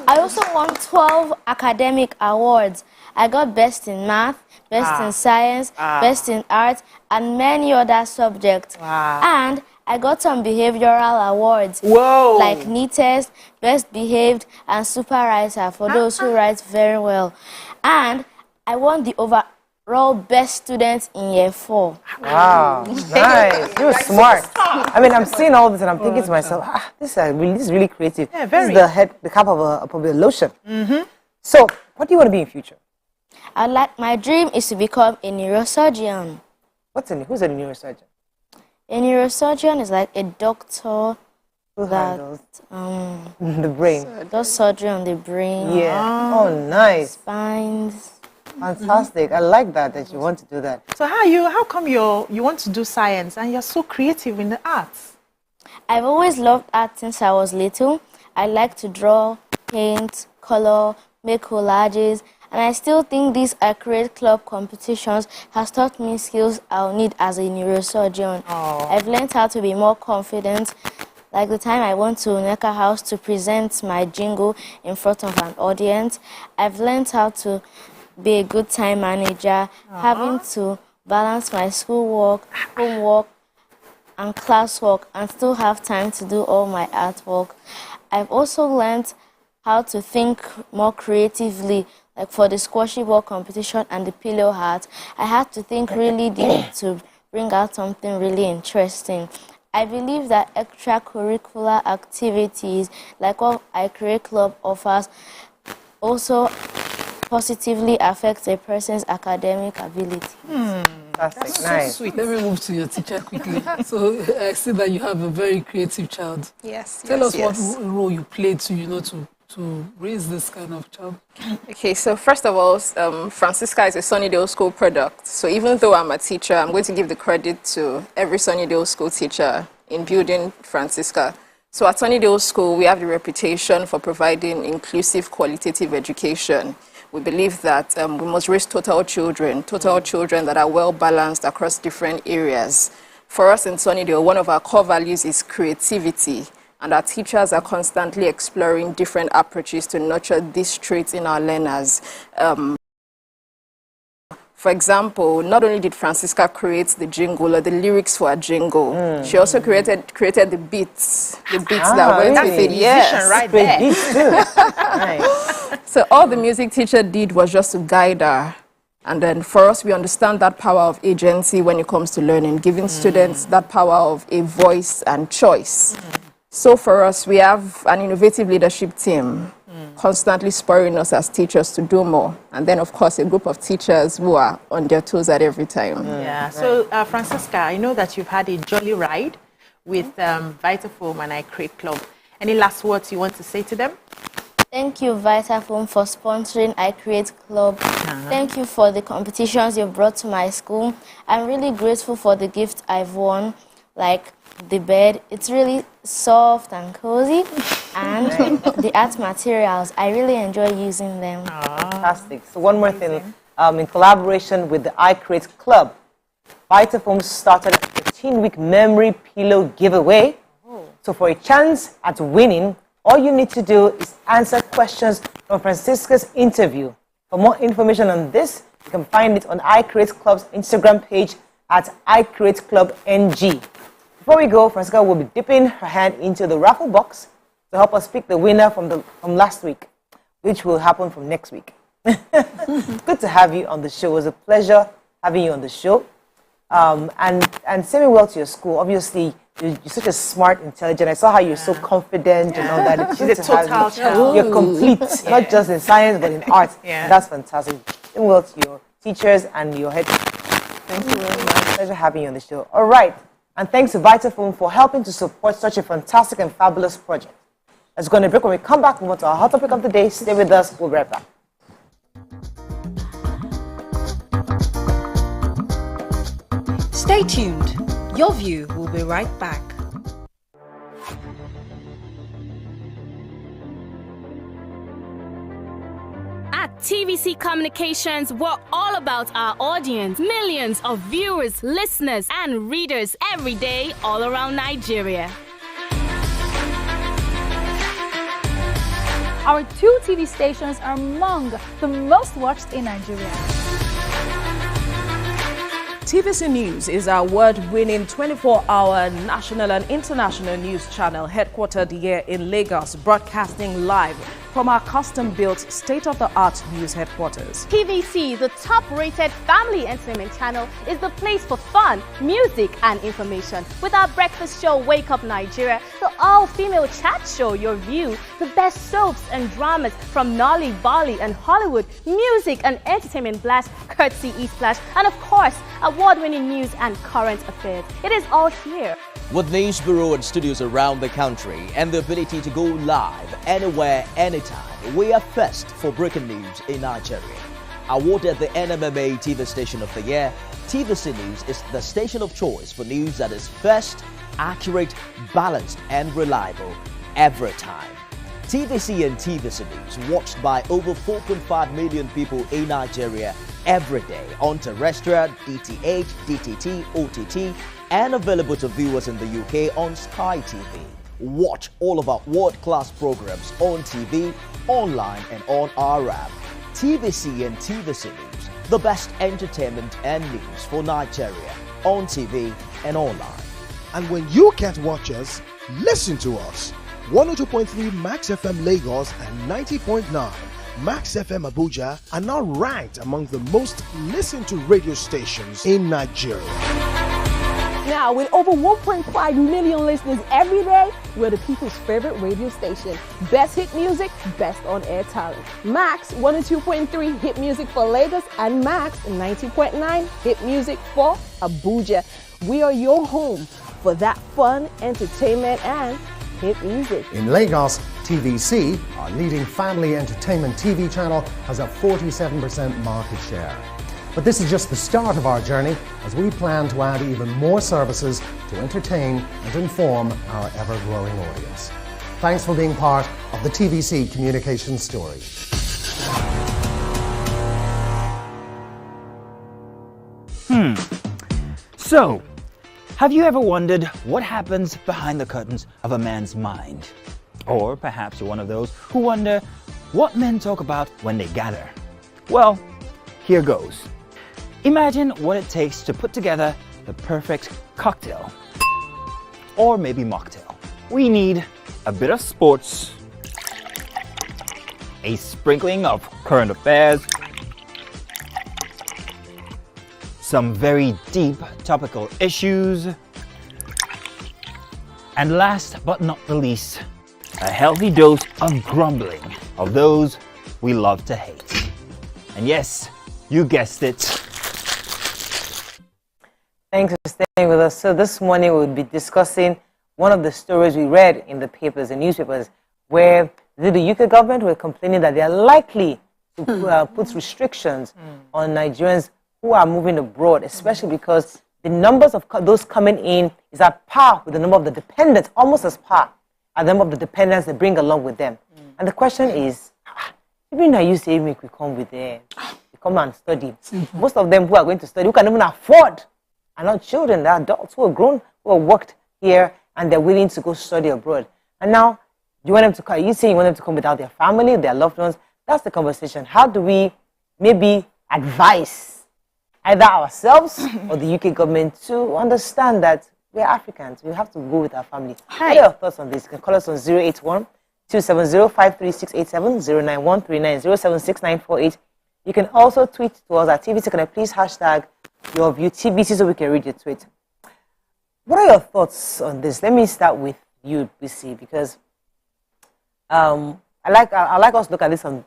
I also won 12 academic awards. I got best in math, best in science, best in art, and many other subjects. And I got some behavioral awards, like neatest, best behaved, and super writer for those who write very well. And I won the overall best student in year 4. Wow, nice. You were smart. I mean, I'm seeing all this and I'm thinking to myself, this is really creative. Yeah, very. This is the cap of probably a lotion. So, what do you want to be in future? My dream is to become a neurosurgeon. Who's a neurosurgeon? A neurosurgeon is like a doctor Who that handles the brain. does surgery on the brain. Yeah. Oh, nice. Spines. Fantastic. I like that you want to do that. So how come you want to do science and you're so creative in the arts? I've always loved art since I was little. I like to draw, paint, color, make collages, and I still think these Create Club competitions has taught me skills I'll need as a neurosurgeon. I've learned how to be more confident. Like the time I went to Neka House to present my jingle in front of an audience, I've learned how to be a good time manager, having to balance my schoolwork, homework, and classwork, and still have time to do all my artwork. I've also learned how to think more creatively. Like for the squashy ball competition and the pillow hat, I had to think really deep to bring out something really interesting. I believe that extracurricular activities, like what I Create Club offers, also positively affects a person's academic ability. That's nice. So sweet. Let me move to your teacher quickly. So I see that you have a very creative child. Yes. Tell us what role you played to raise this kind of child. Okay, so first of all, Francisca is a Sunnydale School product. So even though I'm a teacher, I'm going to give the credit to every Sunnydale School teacher in building Francisca. So at Sunnydale School, we have the reputation for providing inclusive, qualitative education. We believe that we must raise total children that are well balanced across different areas. For us in Sunnydale, one of our core values is creativity. And our teachers are constantly exploring different approaches to nurture these traits in our learners. For example, not only did Francisca create the jingle or the lyrics for a jingle, she also created the beats that went with it. Yes, right there. Beats too. Nice. So all the music teacher did was just to guide her. And then for us, we understand that power of agency when it comes to learning, giving students that power of a voice and choice. So for us, we have an innovative leadership team constantly spurring us as teachers to do more. And then, of course, a group of teachers who are on their toes at every time. Yeah. So, Francisca, I know that you've had a jolly ride with Vitafoam and I Create Club. Any last words you want to say to them? Thank you, Vitafoam, for sponsoring I Create Club. Thank you for the competitions you've brought to my school. I'm really grateful for the gift I've won, like the bed. It's really soft and cozy, and the art materials. I really enjoy using them. Fantastic. So one more thing, in collaboration with the I Create Club, Vitafoam started a 13-week memory pillow giveaway. So for a chance at winning, all you need to do is answer questions from Francisca's interview. For more information on this, you can find it on I Create Club's Instagram page at iCreateClubNG. Before we go, Francisca will be dipping her hand into the raffle box to help us pick the winner from last week, which will happen from next week. Good to have you on the show. It was a pleasure having you on the show. And say well to your school. Obviously, you're such a smart, intelligent. I saw how you're so confident and all that. It's She's a total child. You're complete, not just in science, but in art. And that's fantastic. Say well to your teachers and your head. Thank you very much. Pleasure having you on the show. All right. And thanks to Vitafoam for helping to support such a fantastic and fabulous project. Let's go on a break. When we come back, we want to our hot topic of the day. Stay with us. We'll be right back. Stay tuned. Your View will be right back. At TVC Communications, we're all about our audience. Millions of viewers, listeners, and readers every day all around Nigeria. Our 2 TV stations are among the most watched in Nigeria. TVC News is our award-winning 24-hour national and international news channel headquartered here in Lagos, broadcasting live from our custom-built state-of-the-art news headquarters. TVC, the top-rated family entertainment channel, is the place for fun, music, and information. With our breakfast show, Wake Up Nigeria, the all-female chat show, Your View, the best soaps and dramas from Nolly, Bali, and Hollywood, music and entertainment blast, courtesy E-Splash, and of course, award-winning news and current affairs. It is all here. With news bureau and studios around the country and the ability to go live anywhere, anytime, we are first for breaking news in Nigeria. Awarded the NMMA TV Station of the Year, TVC News is the station of choice for news that is first, accurate, balanced, and reliable every time. TVC and TVC News watched by over 4.5 million people in Nigeria every day on terrestrial, DTH, DTT, OTT, and available to viewers in the UK on Sky TV. Watch all of our world-class programs on TV, online, and on our app. TVC and TVC News, the best entertainment and news for Nigeria on TV and online. And when you can't watch us, listen to us. 102.3 Max FM Lagos and 90.9 Max FM Abuja are now ranked among the most listened to radio stations in Nigeria. Now, with over 1.5 million listeners every day, we're the people's favorite radio station. Best hit music, best on-air talent. Max 102.3 hit music for Lagos and Max 90.9 hit music for Abuja. We are your home for that fun, entertainment, and hit music. In Lagos, TVC, our leading family entertainment TV channel, has a 47% market share. But this is just the start of our journey, as we plan to add even more services to entertain and inform our ever-growing audience. Thanks for being part of the TVC communication story. So, have you ever wondered what happens behind the curtains of a man's mind? Or perhaps you're one of those who wonder what men talk about when they gather. Well, here goes. Imagine what it takes to put together the perfect cocktail, or maybe mocktail. We need a bit of sports, a sprinkling of current affairs, some very deep topical issues, and last but not the least, a healthy dose of grumbling of those we love to hate. And yes, you guessed it. Thanks for staying with us. So this morning we'll be discussing one of the stories we read in the papers, the newspapers, where the UK government were complaining that they are likely to put restrictions on Nigerians who are moving abroad, especially because the numbers of those coming in is at par with the number of the dependents, almost as par as the number of the dependents they bring along with them. And the question is, even I used to make we come with them, we come and study. Most of them who are going to study, who can even afford, are not children, they're adults who are grown, who have worked here, and they're willing to go study abroad. And now, you want them to come, you say you want them to come without their family, their loved ones. That's the conversation. How do we maybe advise either ourselves or the UK government to understand that we're Africans, we have to go with our family? What are your thoughts on this? You can call us on 081-270-53687, 091-39-076948. You can also tweet to us at TVC. Can I please hashtag Yourviewtvc so we can read your tweet? What are your thoughts on this? Let me start with you, BC, because I like us to look at this on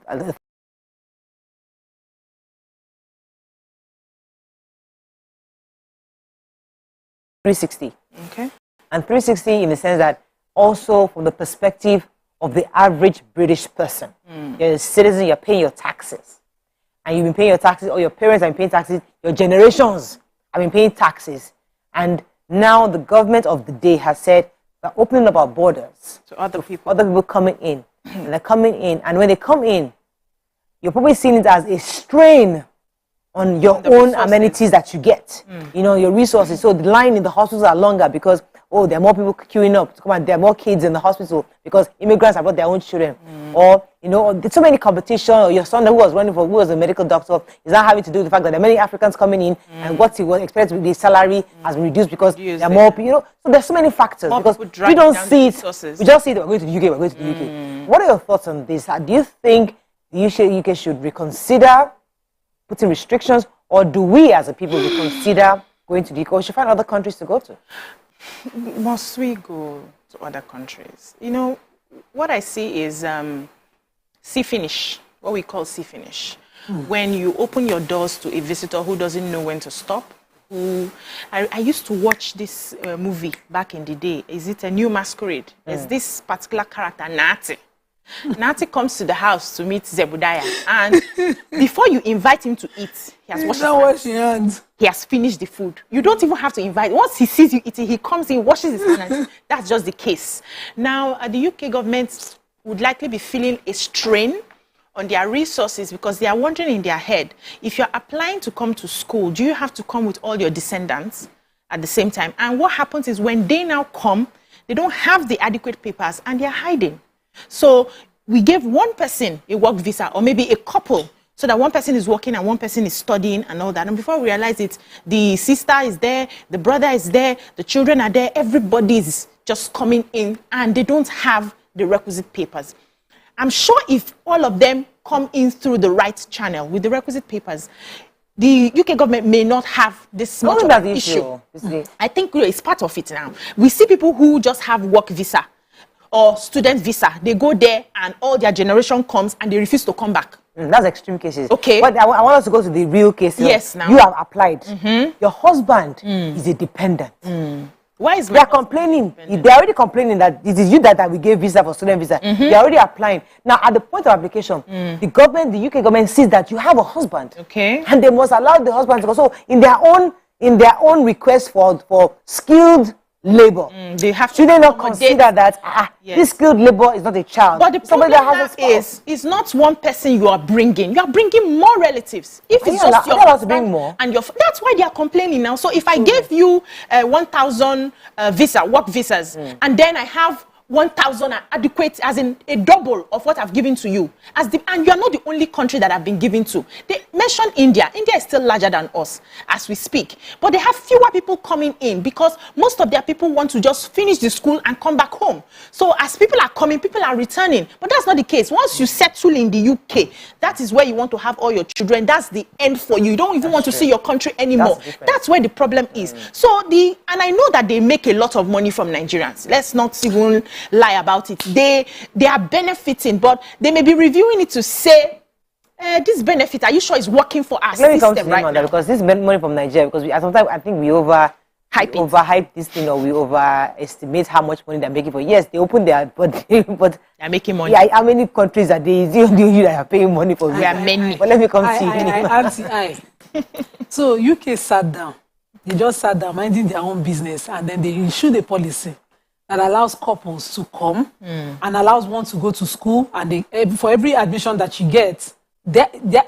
360. Okay. And 360 in the sense that also from the perspective of the average British person. You're a citizen, you're paying your taxes. And you've been paying your taxes, or your parents have been paying taxes, your generations have been paying taxes. And now the government of the day has said, we're opening up our borders to other people coming in. And they're coming in. And when they come in, you're probably seeing it as a strain on your own amenities that you get. You know, your resources. So the line in the hospitals are longer because, there are more people queuing up to come and there are more kids in the hospital because immigrants have brought their own children. Or, there's so many competition. Or your son who was a medical doctor is now having to do with the fact that there are many Africans coming in and what he was expected to be salary has been reduced because there are more people. So there's so many factors because we don't see it. We just see that we're going to the UK, we're going to the UK. What are your thoughts on this? Do you think the UK should reconsider putting restrictions, or do we as a people reconsider going to the UK, or should find other countries to go to? Must we go to other countries? What I see is see finish, what we call see finish. When you open your doors to a visitor who doesn't know when to stop. I used to watch this movie back in the day. Is it A New Masquerade? There's this particular character, Nati. Nati comes to the house to meet Zebediah, and before you invite him to eat, he has washed his hands. He has finished the food. You don't even have to invite. Once he sees you eating, he comes in, washes his hands. That's just the case. Now, the UK government would likely be feeling a strain on their resources because they are wondering in their head, if you're applying to come to school, do you have to come with all your descendants at the same time? And what happens is when they now come, they don't have the adequate papers and they're hiding. So we gave one person a work visa, or maybe a couple, so that one person is working and one person is studying and all that. And before we realize it, the sister is there, the brother is there, the children are there, everybody is just coming in and they don't have the requisite papers. I'm sure if all of them come in through the right channel with the requisite papers, the UK government may not have this much of an issue. I think it's part of it now. We see people who just have work visa or student visa. They go there and all their generation comes and they refuse to come back. That's extreme cases. Okay. But I want us to go to the real cases. Yes, now. You have applied. Your husband is a dependent. Why is they are complaining? They're already complaining that it is you that we gave visa for student visa. They're already applying. Now, at the point of application, the government, the UK government sees that you have a husband. Okay. And they must allow the husband to go. So in their own request for skilled labor, they have should they not consider that this skilled labor is not a child? But the problem is, it's not one person you are bringing. You are bringing more relatives. If it's just your husband and your, that's why they are complaining now. So if I gave you 1,000 work visas, and then I have 1,000 are adequate, as in a double of what I've given to you. And you are not the only country that I've been given to. They mentioned India. India is still larger than us as we speak. But they have fewer people coming in because most of their people want to just finish the school and come back home. So as people are coming, people are returning. But that's not the case. Once you settle in the UK, that is where you want to have all your children. That's the end for you. You don't even want to see your country anymore. That's where the problem is. So and I know that they make a lot of money from Nigerians. Let's not even lie about it. They are benefiting, but they may be reviewing it to say, this benefit, are you sure it's working for our system right now? Because this money from Nigeria, because sometimes I think we overhype this thing, or we overestimate how much money they're making for. Yes, they open their, but they're making money. Yeah, how many countries are they? You that are paying money for? There are many. But let me come see. So UK sat down. They just sat down minding their own business, and then they issued a policy that allows couples to come and allows one to go to school, and for every admission that you get,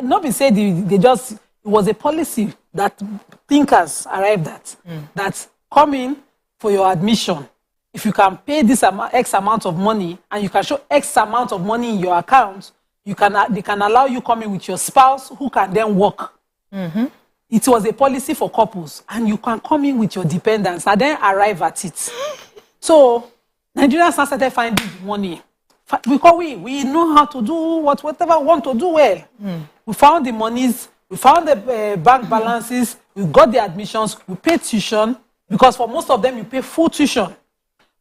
not be said it was a policy that thinkers arrived at, that come in for your admission. If you can pay this X amount of money and you can show X amount of money in your account, they can allow you come in with your spouse who can then work. It was a policy for couples, and you can come in with your dependents and then arrive at it. So Nigerians now started finding money. Because we know how to do whatever we want to do well. We found the monies, we found the bank balances, we got the admissions, we paid tuition, because for most of them you pay full tuition.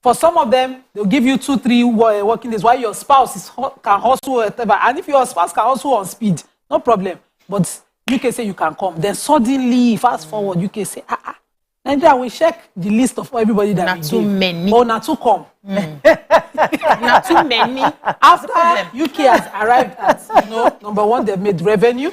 For some of them, they'll give you 2-3 working days while your spouse can hustle whatever. And if your spouse can hustle on speed, no problem. But UK say you can come. Then suddenly, fast forward, UK say, and then we check the list of everybody that not too many. Oh, not too come. Not too many. After UK has arrived at, number one, they've made revenue.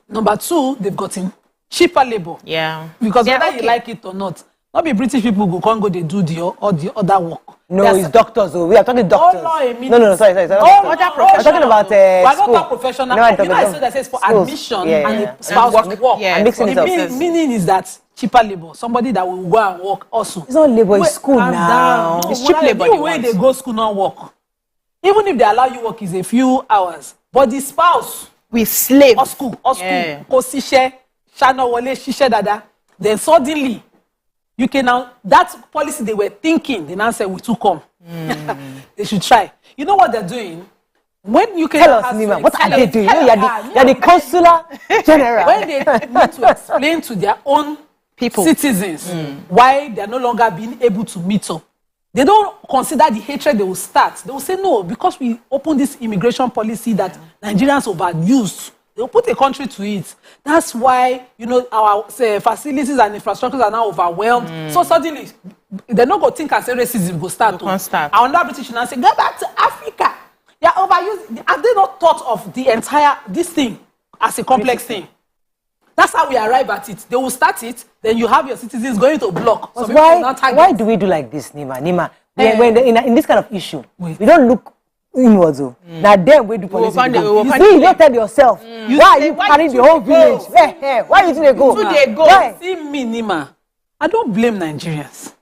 Number two, they've gotten cheaper labor. Yeah. Because whether you like it or not be British people who can't go, they do the other work. No, it's doctors. We are talking doctors. No, sorry. I'm talking about school. Not professional. I said that says for admission and spouse work. I'm mixing it up. Meaning is that cheaper labor, somebody that will go and work also. It's not labor, it's school now. It's cheap labor. The way they go school not work. Even if they allow you work is a few hours, but the spouse we slave or school, then suddenly you can now, that policy they were thinking, they now say we too come. They should try. You know what they're doing? When you can tell us, Nima, what are they doing? You're the consular general. When they need to explain to their own citizens why they're no longer being able to meet up, they don't consider the hatred they will start. They will say, no, because we opened this immigration policy that Nigerians overused. They'll put a country to it. That's why, our facilities and infrastructures are now overwhelmed. So suddenly, they're not going to think and say racism will start. Our British now say, go back to Africa. They're overused. Have they not thought of the entire, this thing as a complex thing? That's how we arrive at it. They will start it, then you have your citizens going to block. So why do we do like this, Nima? In this kind of issue, we don't look inwards. Now them we do policy. You don't tell yourself. Why are you carrying the whole village? Why you think they go? Why? See me, Nima. I don't blame Nigerians.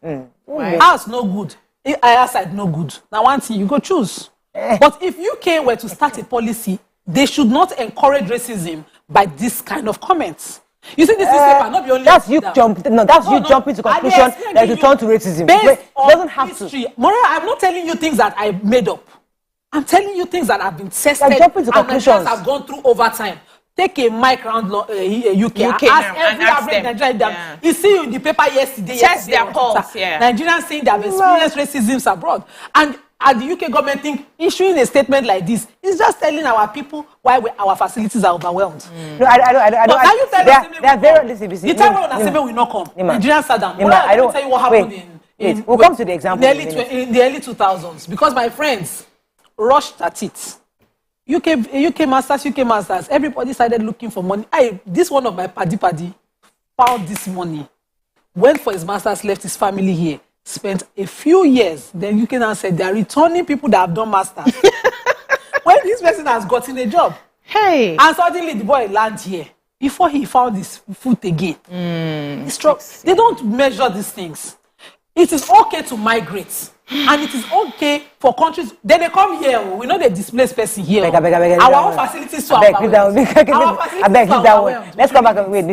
Ours no good. Our side no good. Now one thing you go choose. But if UK were to start a policy, they should not encourage racism by this kind of comments. You see, this is not only that's you jumping. No, that's you jumping to conclusion that you turn to racism. It doesn't have history. Moreover, I'm not telling you things that I made up. I'm telling you things that have been tested and Nigerians have gone through over time. Take a mic around UK ask every average Nigerian. You see in the paper yesterday. Test their pulse. Nigerians saying they have experienced racism abroad, and the UK government think issuing a statement like this is just telling our people why our facilities are overwhelmed. No, I don't. But can you tell us they are very listening. The time when Asebe will not come, Nigerians sat down. I don't tell you what happened we'll come to the example in the early 2000s, because my friends rushed at it. UK masters, everybody started looking for money. This one of my paddy found this money, went for his masters, left his family here, spent a few years. Then UK now said they are returning people that have done masters. When this person has gotten a job, and suddenly the boy lands here before he found his foot again. They don't measure these things. It is okay to migrate. And it is okay for countries. Then they come here. We know they displace person here. Our own facilities to our one. Let's come back and wait.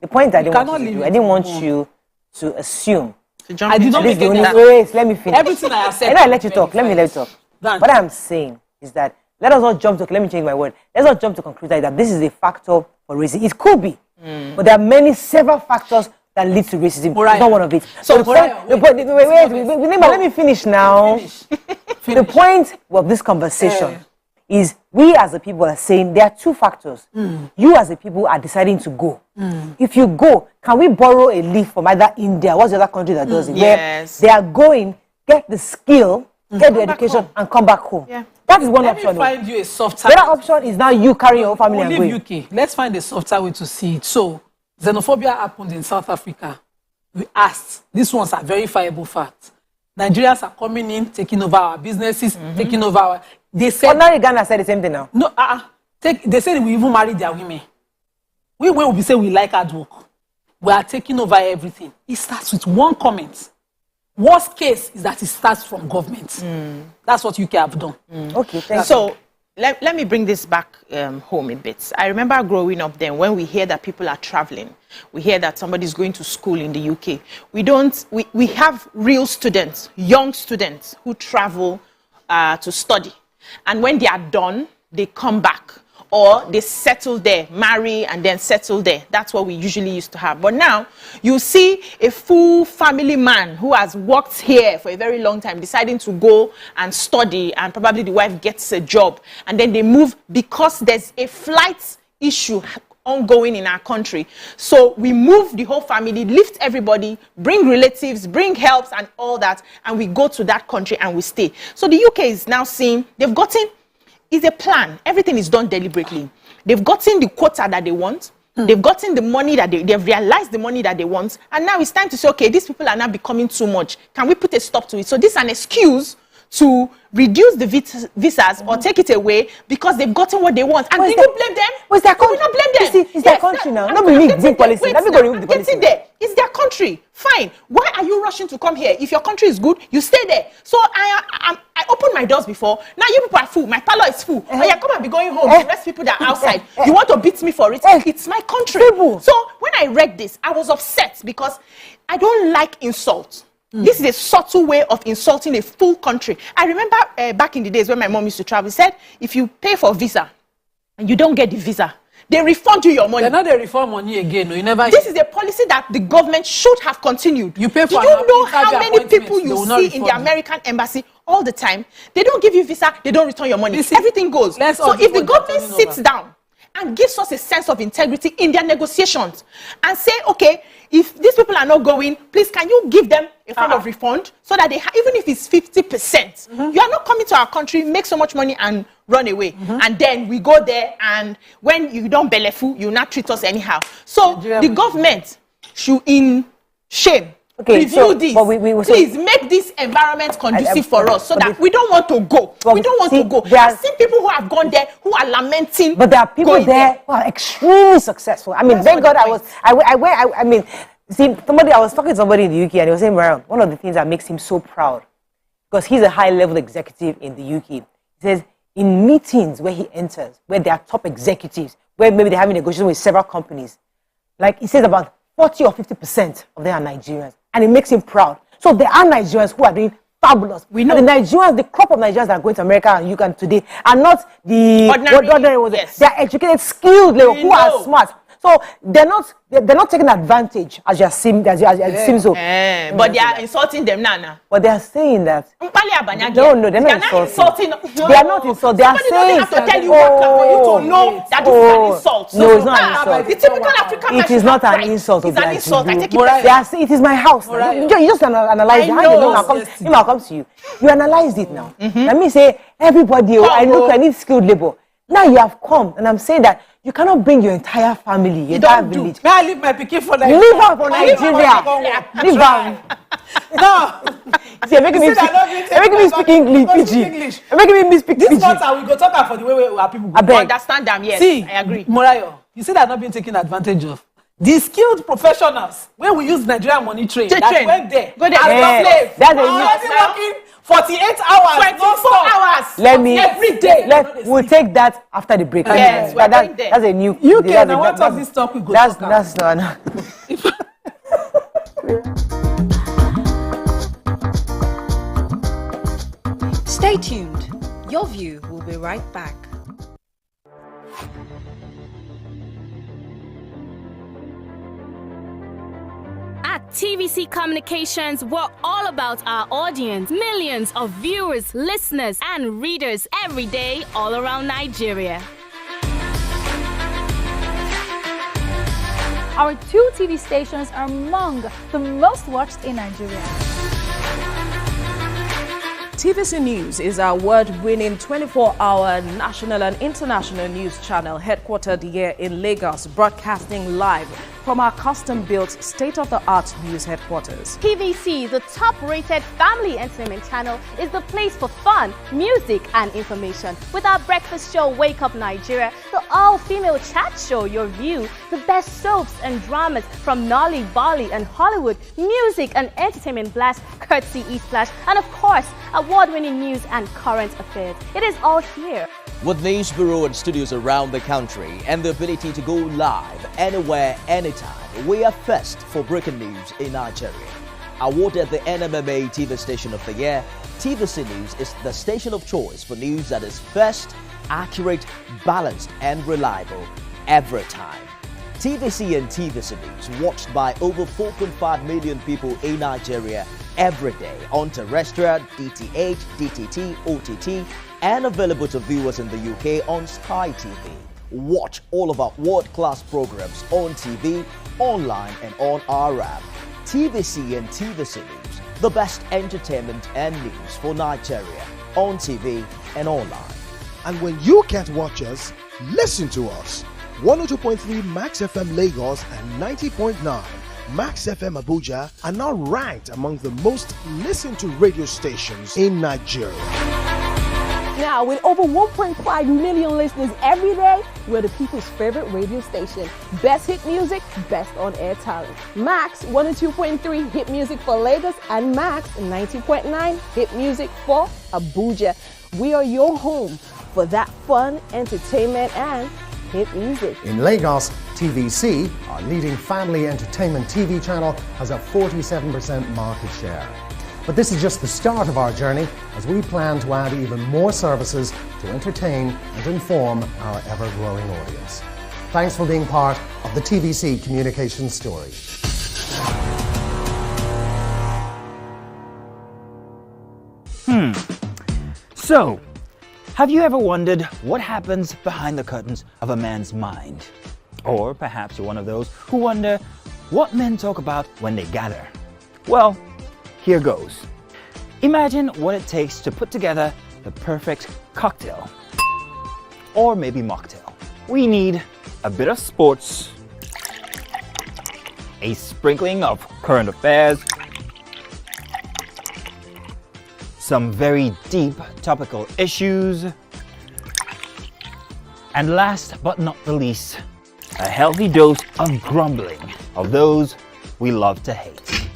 The point I didn't want you to assume. I did not make it. Wait, let me finish. Everything I have said. I let you talk. Let me talk. What I'm saying is that let us not jump to. Let me change my word. Let's not jump to conclusion that this is a factor for racism. It could be, but there are several factors that leads to racism. It's not one of it. So let me finish now. The point of this conversation is we as a people are saying there are two factors. You as a people are deciding to go. If you go, can we borrow a leaf from either India? What's the other country that does it? Yes. Where they are going, get the skill, get the education, and come back home. That is one option. Let me find you a softer. The other option is now you carry your family and go. UK. Let's find a softer way to see it. So, xenophobia happened in South Africa. We asked. These ones are verifiable facts. Nigerians are coming in, taking over our businesses, taking over our... They said... Ordinary Ghana said the same thing now. No, they said we even married their women. We will say we like hard work. We are taking over everything. It starts with one comment. Worst case is that it starts from government. That's what UK have done. Okay, thank you. So, let me bring this back home a bit. I remember growing up then, when we hear that people are traveling, we hear that somebody's going to school in the UK. We have real students, young students who travel to study. And when they are done, they come back. Or they settle there, marry and then settle there. That's what we usually used to have. But now, you see a full family man who has worked here for a very long time, deciding to go and study, and probably the wife gets a job. And then they move because there's a flight issue ongoing in our country. So we move the whole family, lift everybody, bring relatives, bring helps and all that, and we go to that country and we stay. So the UK is now seeing, they've gotten... It's a plan. Everything is done deliberately. They've gotten the quota that they want. They've gotten the money that they've realized the money that they want. And now it's time to say, okay, these people are now becoming too much. Can we put a stop to it? So this is an excuse to reduce the visas or take it away because they've gotten what they want. And can you blame them? It's their country. We not blame them. It's their country now. Not really big policy. Let me go remove the policy. There. It's their country. Fine. Why are you rushing to come here? If your country is good, you stay there. So I opened my doors before. Now you people are full. My parlor is full. Oh yeah, come and be going home. The rest people that are outside. You want to beat me for it? It's my country. So when I read this, I was upset because I don't like insults. This is a subtle way of insulting a full country. I remember back in the days when my mom used to travel, said, if you pay for visa and you don't get the visa, they refund you your money. They're not the refund money again. No, you never. This is a policy that the government should have continued. You pay for. Do you know how many people you see in the American embassy all the time? They don't give you visa. They don't return your money. Everything goes. So if the government sits down and gives us a sense of integrity in their negotiations and say, okay, if these people are not going, please can you give them a kind of refund so that they even if it's 50%, you are not coming to our country, make so much money and run away. And then we go there and when you don't belefu, you not treat us anyhow. So the government should in shame review this. Please make this environment conducive for us so that we don't want to go. We don't want to go. I've seen people who have gone there who are lamenting. But there are people there who are extremely successful. I mean, thank God I mean, see, I was talking to somebody in the UK and he was saying, well, one of the things that makes him so proud, because he's a high-level executive in the UK, he says, in meetings where he enters, where there are top executives, where maybe they're having negotiations with several companies, like he says about 40 or 50% of them are Nigerians. And it makes him proud. So there are Nigerians who are doing fabulous. We know. And the Nigerians, the crop of Nigerians that are going to America and UK today are not the ordinary ones. Yes. They are educated, skilled, who are smart. So they're not taking advantage as you seem so. But they are insulting them now. But they are saying that. No, they're not insulting. They are not insulting. They are saying. Have to tell you what for you to know that this is an insult. No, it's not an insult. The typical African it is not an insult. It's an insult. I take it. It is my house. You just analyze it. I'll come to you. You analyze it now. Let me say everybody. I need skilled labor. Now you have come, and I'm saying that you cannot bring your entire family, your entire village. May I leave my pikin for Nigeria? Leave her for Nigeria. Leave her. No. See, you're making me speak English. You're making me speak This month I will go talk for the way our people go. I understand them, yes. See, I agree. Morayo, you see that not being taken advantage of. The skilled professionals, when we use Nigerian money train, that went there. Go there. As that's working 48 hours, 24 hours. Every day. We'll take that after the break. Yes, that's a new. UK, now what does this talk we go That's talk no. Stay tuned. Your View will be right back. At TVC Communications, we're all about our audience. Millions of viewers, listeners, and readers every day all around Nigeria. Our 2 TV stations are among the most watched in Nigeria. TVC News is our award-winning 24-hour national and international news channel headquartered here in Lagos, broadcasting live from our custom-built state-of-the-art news headquarters. TVC, the top-rated family entertainment channel, is the place for fun, music, and information. With our breakfast show, Wake Up Nigeria, the all-female chat show, Your View, the best soaps and dramas from Nolly, Bolly, and Hollywood, music and entertainment blast, courtesy E-Splash, and of course, award-winning news and current affairs. It is all here. With news bureau and studios around the country and the ability to go live anywhere, anytime, we are first for breaking news in Nigeria. Awarded the NMMA TV Station of the Year, TVC News is the station of choice for news that is first, accurate, balanced, and reliable every time. TVC and TVC News watched by over 4.5 million people in Nigeria every day on terrestrial, DTH, DTT, OTT, and available to viewers in the UK on Sky TV. Watch all of our world-class programs on TV, online, and on our app. TVC and TVC News, the best entertainment and news for Nigeria on TV and online. And when you can't watch us, listen to us. 102.3 Max FM Lagos and 90.9 Max FM Abuja are now ranked among the most listened to radio stations in Nigeria. Now, with over 1.5 million listeners every day, we're the people's favorite radio station. Best hit music, best on-air talent. Max 102.3 hit music for Lagos and Max 90.9 hit music for Abuja. We are your home for that fun, entertainment, and hit music. In Lagos, TVC, our leading family entertainment TV channel, has a 47% market share. But this is just the start of our journey, as we plan to add even more services to entertain and inform our ever-growing audience. Thanks for being part of the TVC communications story. So, have you ever wondered what happens behind the curtains of a man's mind? Or perhaps you're one of those who wonder what men talk about when they gather. Well, here goes. Imagine what it takes to put together the perfect cocktail. Or maybe mocktail. We need a bit of sports, a sprinkling of current affairs, some very deep topical issues, and last but not the least, a healthy dose of grumbling of those we love to hate.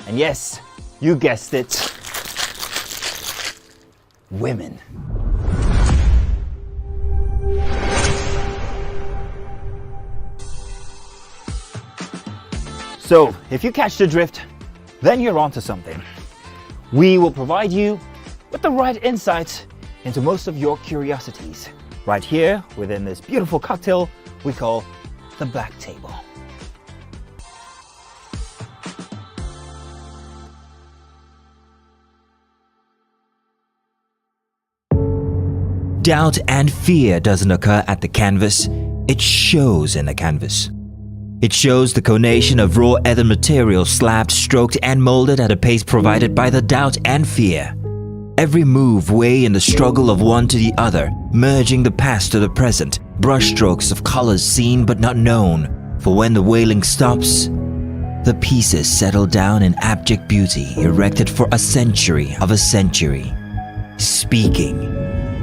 And yes, you guessed it, women. So, if you catch the drift, then you're onto something. We will provide you with the right insights into most of your curiosities, right here within this beautiful cocktail we call the Black Table. Doubt and fear doesn't occur at the canvas, it shows in the canvas. It shows the conation of raw earthen material slabbed, stroked and molded at a pace provided by the doubt and fear. Every move way in the struggle of one to the other, merging the past to the present, brushstrokes of colors seen but not known. For when the wailing stops, the pieces settle down in abject beauty erected for a century of a century. Speaking,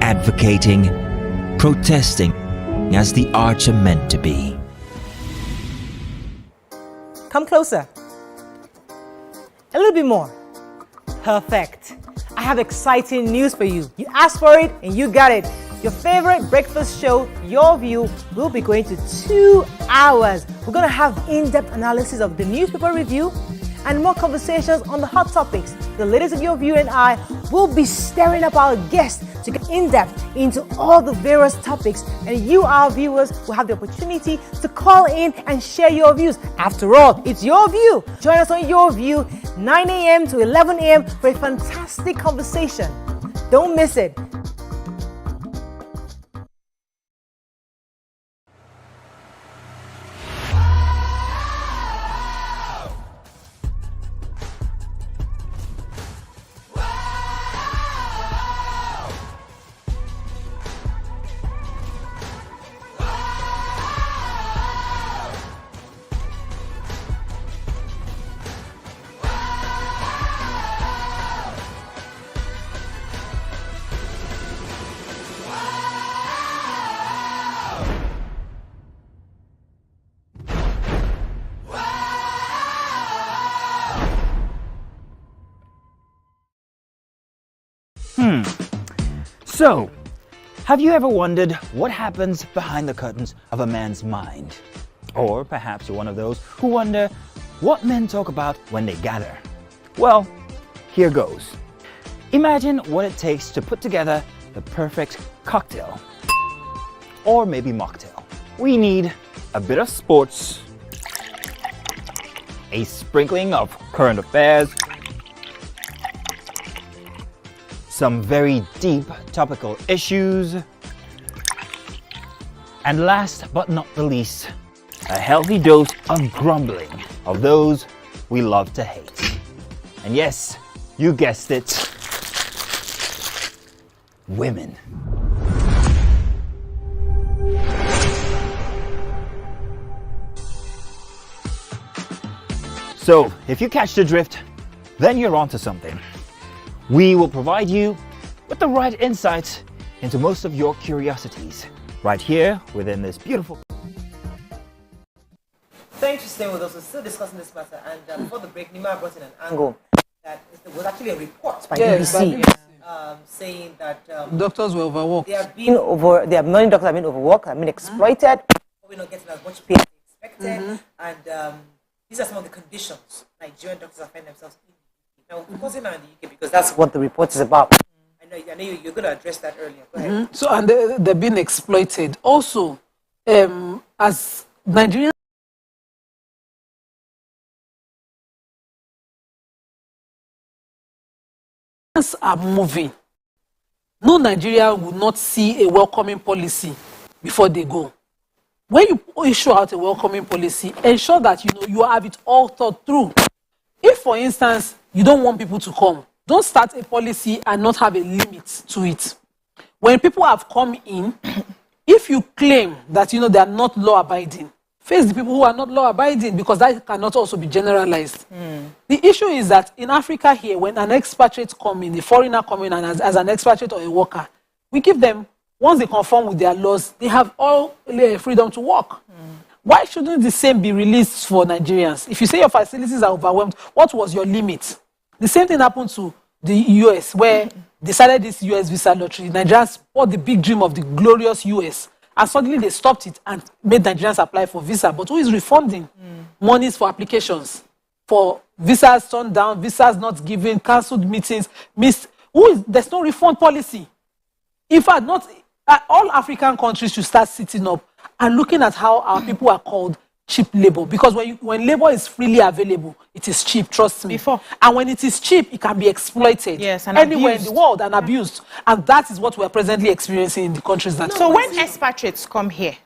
advocating, protesting as the arts are meant to be. Come closer. A little bit more. Perfect. I have exciting news for you. You asked for it and you got it. Your favorite breakfast show, Your View, will be going to 2 hours. We're going to have in-depth analysis of the newspaper review and more conversations on the hot topics. The ladies of Your View and I will be stirring up our guests to get in-depth into all the various topics, and you, our viewers, will have the opportunity to call in and share your views. After all, it's Your View. Join us on Your View, 9 a.m. to 11 a.m. for a fantastic conversation. Don't miss it. So, have you ever wondered what happens behind the curtains of a man's mind? Or perhaps you're one of those who wonder what men talk about when they gather. Well, here goes. Imagine what it takes to put together the perfect cocktail. Or maybe mocktail. We need a bit of sports, a sprinkling of current affairs, some very deep topical issues, and last but not the least, a healthy dose of grumbling of those we love to hate. And yes, you guessed it, women. So, if you catch the drift, then you're onto something. We will provide you with the right insights into most of your curiosities, right here within this beautiful... Thanks for staying with us. We're still discussing this matter, and before the break, Nima brought in an angle that there was actually a report by BBC saying that doctors were overworked. Many doctors have been overworked, have been exploited, probably not getting as much pay as expected, and these are some of the conditions Nigerian doctors find themselves in. Now, we're focusing on the UK because that's what the report is about. I know you're going to address that earlier. Go ahead. So, and they're being exploited. Also, as Nigerians are moving, no Nigerian will not see a welcoming policy before they go. When you issue out a welcoming policy, ensure that you have it all thought through. If, for instance, you don't want people to come, don't start a policy and not have a limit to it. When people have come in, if you claim that they are not law-abiding, face the people who are not law-abiding, because that cannot also be generalized. The issue is that in Africa here, when an expatriate comes in, a foreigner comes in and as an expatriate or a worker, we give them, once they conform with their laws, they have all freedom to work. Why shouldn't the same be released for Nigerians? If you say your facilities are overwhelmed, what was your limit? The same thing happened to the US, where they started this US visa lottery. Nigerians bought the big dream of the glorious US, and suddenly they stopped it and made Nigerians apply for visa. But who is refunding monies for applications? For visas turned down, visas not given, cancelled meetings, missed. There's no refund policy. In fact, all African countries should start sitting up and looking at how our people are called cheap labor. Because when labor is freely available, it is cheap, trust me. And when it is cheap, it can be exploited anywhere in the world and abused. And that is what we're presently experiencing in the countries that... So when expatriates come here,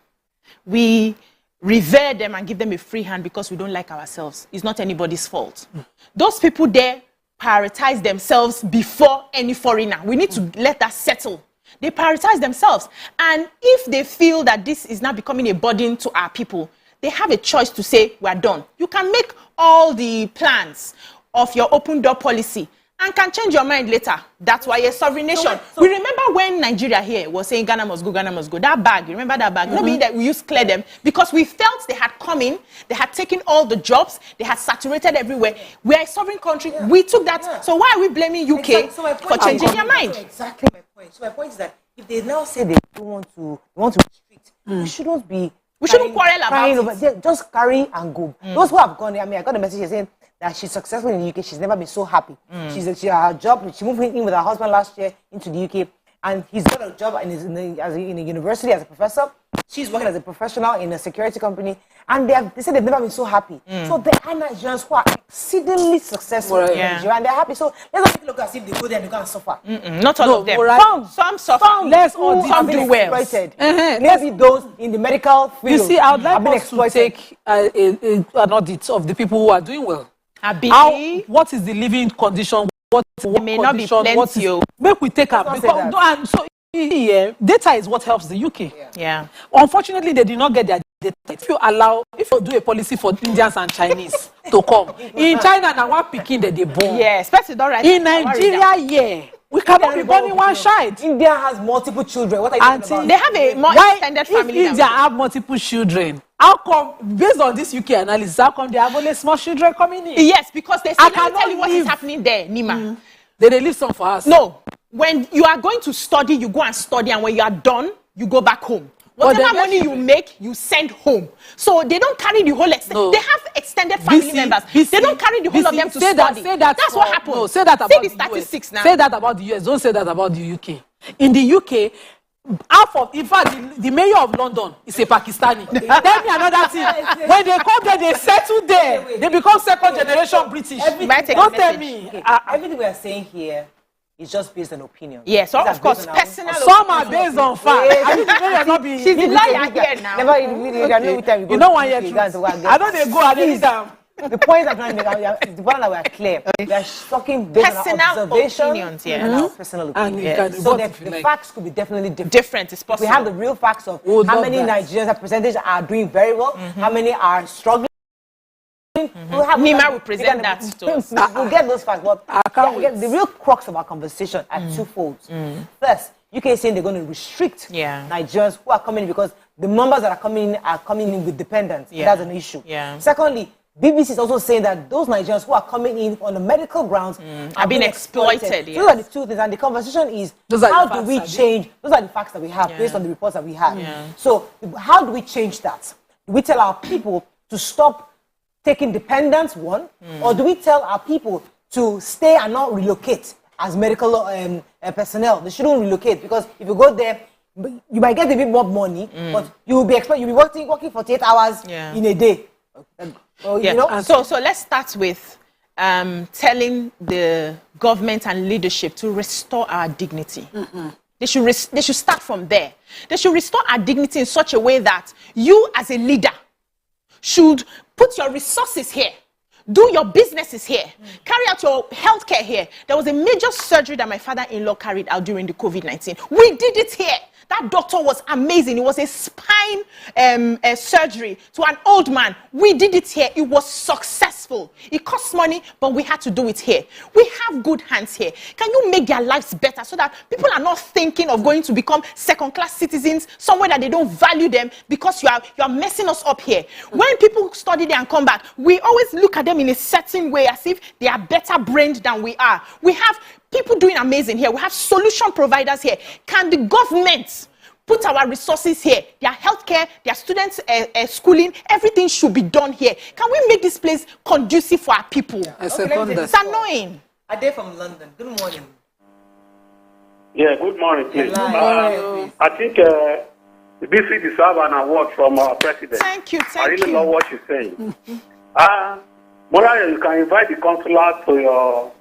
we revere them and give them a free hand because we don't like ourselves. It's not anybody's fault. Those people there prioritize themselves before any foreigner. We need to let that settle. They prioritize themselves. And if they feel that this is now becoming a burden to our people, they have a choice to say, we're done. You can make all the plans of your open door policy and can change your mind later. That's why you're a sovereign nation. We remember when Nigeria here was saying Ghana must go, Ghana must go. That bag, you remember that bag? Nobody that we used to clear them because we felt they had come in, they had taken all the jobs, they had saturated everywhere. We are a sovereign country. We took that. So why are we blaming UK for changing their mind? Exactly my point. So my point is that if they now say they don't want to restrict, we shouldn't be... We shouldn't quarrel about it. Just carry and go. Those who have gone there, I got a message saying that she's successful in the UK. She's never been so happy. She her job. She moved in with her husband last year into the UK, and he's got a job in a university as a professor. She's working as a professional in a security company, and they said they've never been so happy. So there are Nigerians who are exceedingly successful in Nigeria, and they're happy. So let's not look as if they go there and they go and suffer. Not all of them. Some suffer. Some do well. Maybe those in the medical field. You see, I would like us to take an audit of the people who are doing well. What is the living condition? What may not be plenty. Make we take up. So data is what helps the UK. Yeah. Unfortunately, they did not get their data. If you do a policy for Indians and Chinese to come in China, now what picking that they born? Yeah, especially in Nigeria, we cannot be born in one child. India has multiple children. What are you talking about? They have a more extended family. If India have multiple children, how come, based on this UK analysis, how come they have only small children coming in? Yes, because they say, tell you what is happening there, Nima. They leave some for us. No. When you are going to study, you go and study, and when you are done, you go back home. Whatever money you make, you send home. So they don't carry the whole extent. They have extended family members. They don't carry the whole of them to study. That's what happened. No, say that about the statistics now. Say that about the US. Don't say that about the UK. In the UK, in fact, the mayor of London is a Pakistani. Tell me another thing. When they come there, they settle there. They become second generation British. Don't tell me. Everything we are saying here is just based on opinion. Yes, of course, personal. Some are based on fact. She's the lawyer here now. You know one year. I don't they go at any time. The point I'm trying to make, the point that we are clear. We are talking based on observations and personal opinions. So the facts could be definitely different. It's possible. We have the real facts of how many Nigerians, percentage are doing very well, how many are struggling. Nima will present that to us. We'll get those facts, but the real crux of our conversation are twofold. First, UK is saying they're going to restrict Nigerians who are coming in because the numbers that are coming in with dependents. That's an issue. Secondly, BBC is also saying that those Nigerians who are coming in on the medical grounds are being exploited. Those are the two things, and the conversation is how do we change? Those are the facts that we have based on the reports that we have. So how do we change that? Do we tell our people to stop taking dependents, one, or do we tell our people to stay and not relocate as medical personnel? They shouldn't relocate because if you go there, you might get a bit more money, but you'll be working 48 hours in a day. You know? So let's start with telling the government and leadership to restore our dignity. They should start from there. They should restore our dignity in such a way that you as a leader should put your resources here, do your businesses here, carry out your healthcare here. There was a major surgery that my father-in-law carried out during the COVID-19. We did it here. That doctor was amazing. It was a spine surgery to an old man. We did it here. It was successful. It cost money, but we had to do it here. We have good hands here. Can you make their lives better so that people are not thinking of going to become second-class citizens somewhere that they don't value them because you are messing us up here? When people study there and come back, we always look at them in a certain way as if they are better brained than we are. We have people doing amazing here. We have solution providers here. Can the government put our resources here? Their healthcare, their students' schooling, everything should be done here. Can we make this place conducive for our people? It's annoying. Ade from London. Good morning. Yeah, good morning, please. I think the BC deserves an award from our president. Thank you. I really love what she's saying. Morayo, you can invite the consular to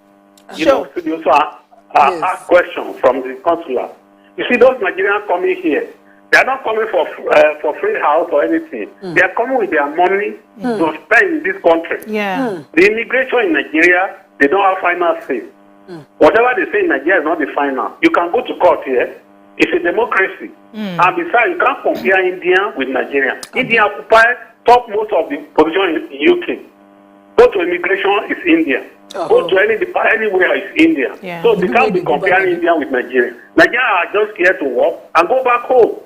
your studio to ask questions from the consular. You see, those Nigerians coming here, they are not coming for free house or anything. They are coming with their money to spend in this country. The immigration in Nigeria, they don't have final say. Whatever they say in Nigeria is not the final. You can go to court here. It's a democracy. And besides, you can't compare India with Nigeria. India occupies top most of the position in UK. Go to immigration, it's India. Go to anywhere, it's India. So they can't be comparing India with Nigeria. Nigeria are just scared to work and go back home.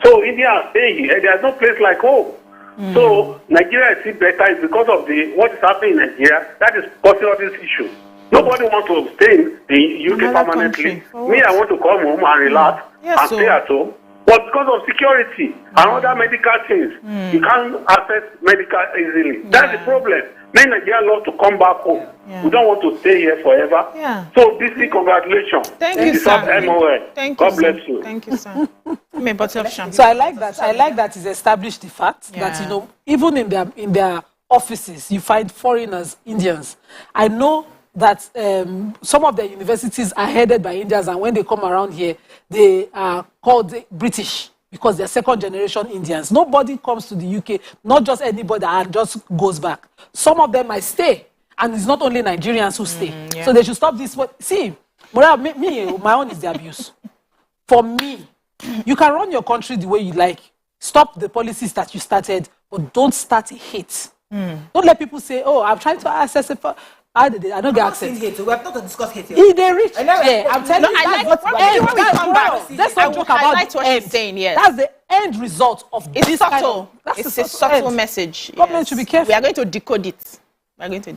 So India are staying here. There's no place like home. So Nigeria is still better. It's because of what is happening in Nigeria that is causing all these issues. Nobody wants to stay in the UK permanently. Me, I want to come home and relax and stay at home. But because of security and other medical things, you can't access medical easily. That's the problem. Many Nigerians love to come back home. We don't want to stay here forever. So, BC, congratulations. Thank you, sir. MOL. Thank God you, bless sir. you. Thank you, sir. So I like that. I like that it's established the fact that even in their offices you find foreigners, Indians. I know that some of the universities are headed by Indians, and when they come around here, they are called British because they're second-generation Indians. Nobody comes to the UK, not just anybody, and just goes back. Some of them might stay, and it's not only Nigerians who stay. So they should stop this. See, my own is the abuse. For me, you can run your country the way you like. Stop the policies that you started, but don't start hate. Don't let people say, "Oh, I'm trying to access it." I don't get access. We have not to discuss hate here. They reach there. I'm telling you, I like what we come back. Let's not joke about what she's saying. Yes, that's the end result of this subtle. It's a subtle message. Government should be careful. We are going to decode it. I want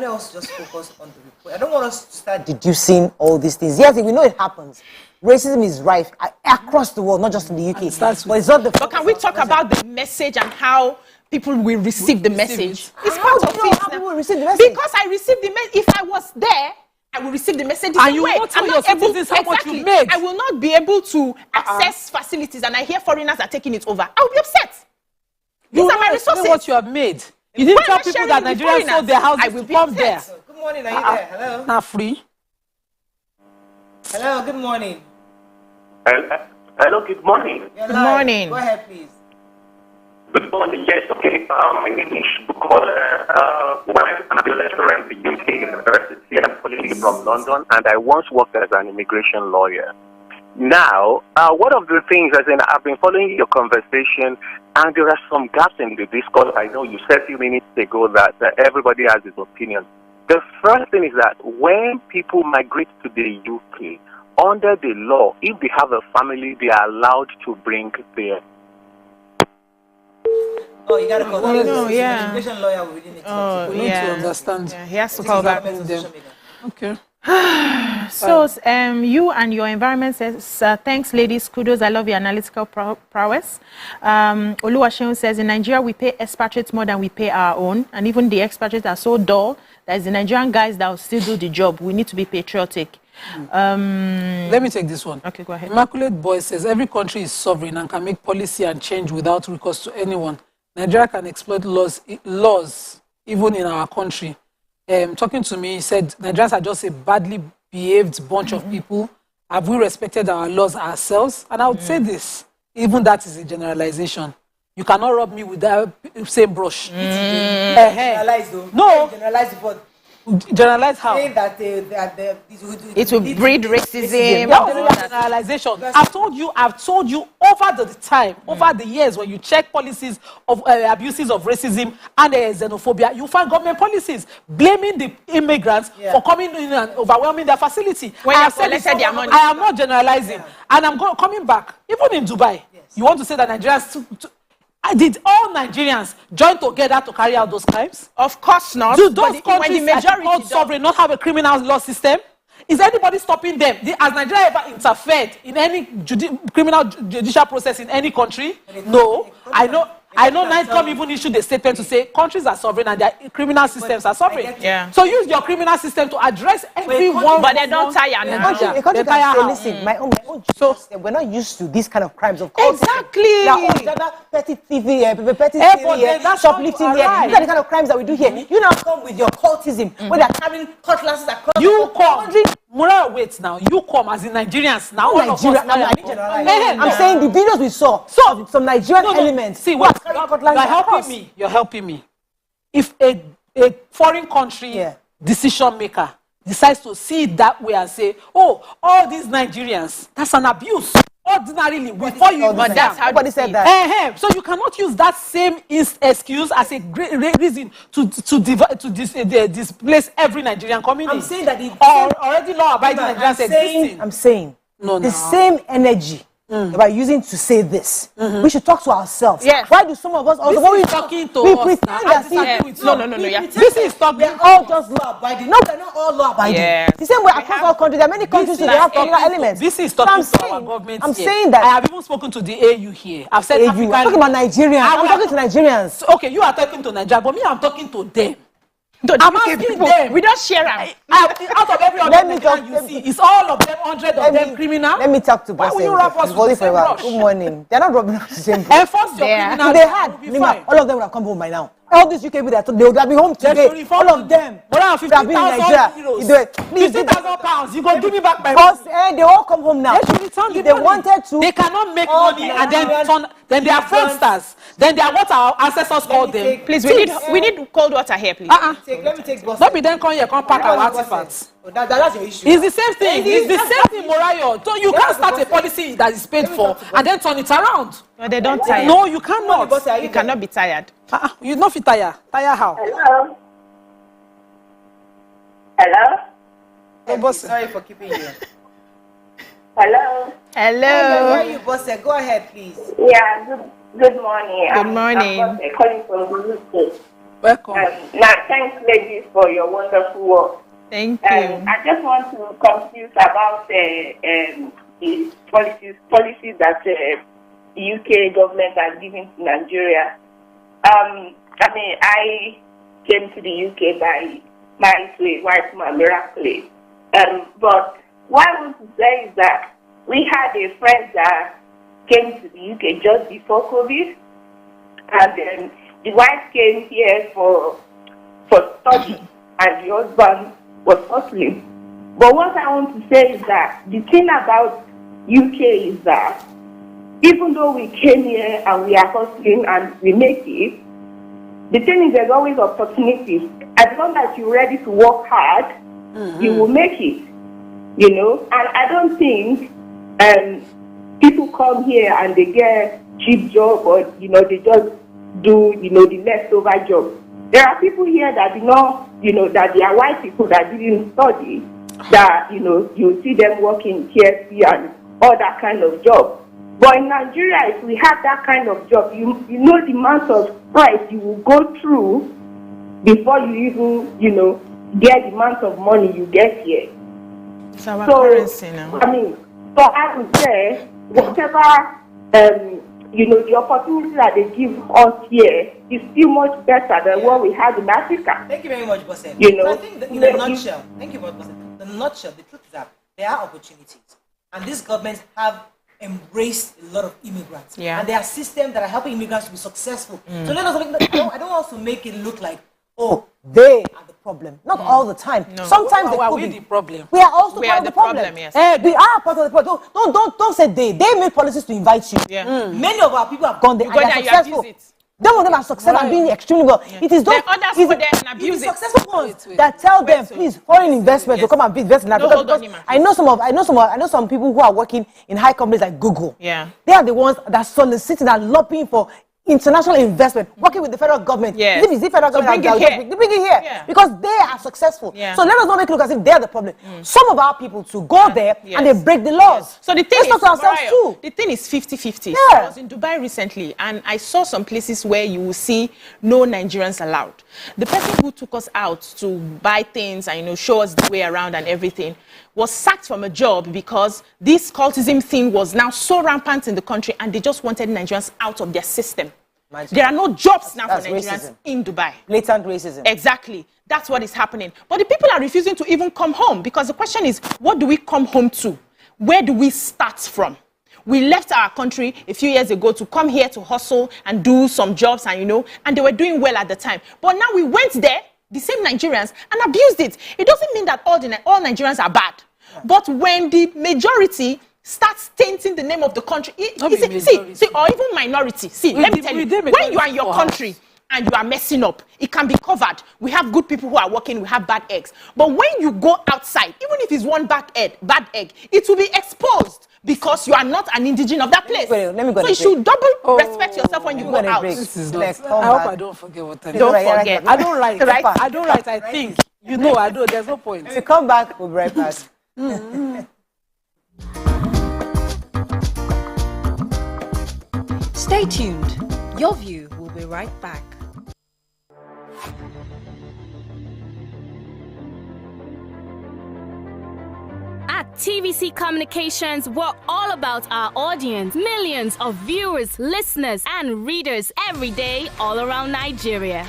us to just focus on the report. I don't want us to start deducing all these things. Yes, we know it happens. Racism is rife across the world, not just in the UK. But it's not the. But can we talk about the message and how people will receive the message? It's part of it. How people will receive the message? Because I received the message. If I was there, I will receive the message. And you will not tell your citizens how much you made. I will not be able to access facilities, and I hear foreigners are taking it over. I will be upset. These are my resources. What you have made. You didn't tell people that Nigerians sold their houses to come there. Good morning, are you there? Hello? Not free. Hello, good morning. Hello, good morning. Good morning. Go ahead, please. Good morning. Yes, okay. My name is Bukola. I'm a lecturer at the UK University. I'm calling you from London, and I once worked as an immigration lawyer. Now, one of the things, as in, I've been following your conversation, And there are some gaps in the discourse. I know you said a few minutes ago that everybody has his opinion. The first thing is that when people migrate to the UK, under the law, if they have a family, they are allowed to bring their... Oh, you gotta call that. No, yeah. Immigration lawyer will really need to, we need to understand. Yeah, he has to call back. Okay. So, you and your environment says, thanks, ladies. Kudos. I love your analytical prowess. Oluwaseun says, in Nigeria, we pay expatriates more than we pay our own. And even the expatriates are so dull that it's the Nigerian guys that will still do the job. We need to be patriotic. Let me take this one. Okay, go ahead. Immaculate Boy says, every country is sovereign and can make policy and change without recourse to anyone. Nigeria can exploit laws even in our country. Talking to me, he said, Nigerians are just a badly behaved bunch of people. Have we respected our laws ourselves? And I would say this, even that is a generalization. You cannot rub me with that same brush. Generalize though. No. Generalize the Generalize how? Saying that it will breed racism. Generalization. I've told you over the time, over the years, when you check policies of abuses of racism and xenophobia, you find government policies blaming the immigrants for coming in and overwhelming their facility. When I have collected their money. I am not generalizing, and I'm coming back. Even in Dubai, you want to say that Nigerians. Did all Nigerians join together to carry out those crimes? Of course not. Do those countries that are called sovereign not have a criminal law system? Is anybody stopping them? Has Nigeria ever interfered in any criminal judicial process in any country? No. I know NITCOM even issued a statement to say countries are sovereign and their criminal systems are sovereign. Yeah. So use your criminal system to address everyone. But they don't tire now. A country can say, listen, my own we're not used to these kind of crimes of culture. Exactly. Petty thieving, petty shoplifting here. These are the kind of crimes that we do here. You now come with your cultism, where they're carrying cutlasses across the country. Mura, wait now. You come as in Nigerians now. Nigeria. I'm saying the videos we saw some Nigerian elements. See what? You're helping me. If a foreign country decision maker decides to see it that way and say, oh, all these Nigerians, that's an abuse. Ordinarily, before you but that's how nobody said that. So you cannot use that same excuse as a great reason to displace every Nigerian community. I'm saying that already law-abiding Nigerians existing. I'm saying the same energy we're using to say this. We should talk to ourselves. Yes. Why do some of us also when we talking to we us pretend that no. This is talking. We're all just law abiding. No, we're not all law abiding. Yes. The same way across all countries, there are many countries that have criminal elements. This is talking to our government. I'm saying that I have even spoken to the AU here. I've said I'm talking about Nigerians. I'm talking to Nigerians. Okay, you are talking to Nigeria, but me, I'm talking to them. I'm asking them. We don't share them. Out of every other Nigerian you see, it's all of them, 100 of them criminal. Let me talk to Why will you wrap us with the same brush? Good morning. They're not rubbing us the same brush. Enforce your criminal. If they had, all of them would have come home by now. All these UK people, they would have been home today. All of them. More than 50,000 euros. 50,000 pounds. You go give me back my money. They all come home now. If they wanted to, they cannot make money and then they are fraudsters. Then they are what our ancestors called them. Please, we need cold water here, please. Let me take boss. Don't be then come here, come pack our artifacts. That's your issue. It's the same thing. It's the same thing, Morayo. So you can't start a policy that is paid for and then turn it around. No, they don't tire. No, you cannot. You cannot be tired. You not fit tire. Tire how? Hello. Hello. Hey, boss. Sorry for keeping you. Hello. Hello. Where are you, boss? Go ahead, please. Yeah. Good morning. Good morning. I'm calling from the UK. Welcome. Now, thanks, ladies, for your wonderful work. Thank you. I just want to confuse about the policies that the UK government has given to Nigeria. I came to the UK by married to a white man, miraculously. But what I want to say is that we had a friend that came to the UK just before COVID, and then the wife came here for study, and the husband was hustling. But what I want to say is that the thing about UK is that even though we came here and we are hustling and we make it, the thing is there's always opportunities. As long as you're ready to work hard, you will make it, And I don't think people come here and they get cheap job, or they just do the leftover job. There are people here that do not, that they are white people that didn't study, that you see them working in KFC and all that kind of job. But in Nigeria, if we have that kind of job, you know the amount of price you will go through before you even, get the amount of money you get here. It's our currency now. So I would say, whatever, the opportunity that they give us here is still much better than what we have in Africa. Thank you very much, Bosse. I think in a nutshell, thank you, Bosse. The nutshell, the truth is that there are opportunities. And these governments have embraced a lot of immigrants. Yeah. And there are systems that are helping immigrants to be successful. So let us I don't want to make it look like, they are the problem. Not all the time. No. Sometimes we they are could be the problem. We are also We part are of the the problem. problem, yes. We are part of the problem. Don't say they. They made policies to invite you. Yeah. Many of our people have gone there You and go they are there, you successful. abuse it. Some of them are successful and doing extremely well. It is those Then others go there and abuse it. successful ones that tell them, please, foreign investment to come and invest in Africa. Because I know some people who are working in high companies like Google. Yeah. They are the ones that soliciting and lobbying for international investment, working with the federal government. Yes. Is the federal government bring it here. they bring it here because they are successful. Yeah. So let us not make it look as if they are the problem. Some of our people to go there and they break the laws. So the thing Let's talk to ourselves too. The thing is 50-50. Yeah. I was in Dubai recently and I saw some places where you will see no Nigerians allowed. The person who took us out to buy things and show us the way around and everything was sacked from a job because this cultism thing was now so rampant in the country and they just wanted Nigerians out of their system. Imagine. There are no jobs now for That's Nigerians racism. in Dubai. Blatant racism. Exactly. That's what is happening. But the people are refusing to even come home because the question is, what do we come home to? Where do we start from? We left our country a few years ago to come here to hustle and do some jobs and they were doing well at the time. But now we went there, the same Nigerians, and abused it. It doesn't mean that all Nigerians are bad. But when the majority starts tainting the name of the country, or even minority. Let me tell you, when you are in your country and you are messing up, it can be covered. We have good people who are working, we have bad eggs. But when you go outside, even if it's one bad egg, it will be exposed because you are not an indigenous of that place. Let me go so you should double respect yourself when you go out. This is not. I hope I don't forget what I Don't forget. I don't write. I don't write. I think. I do. There's no point. If you come back, we'll be right back. Stay tuned. Your View will be right back. At TVC Communications, we're all about our audience. Millions of viewers, listeners, and readers every day all around Nigeria.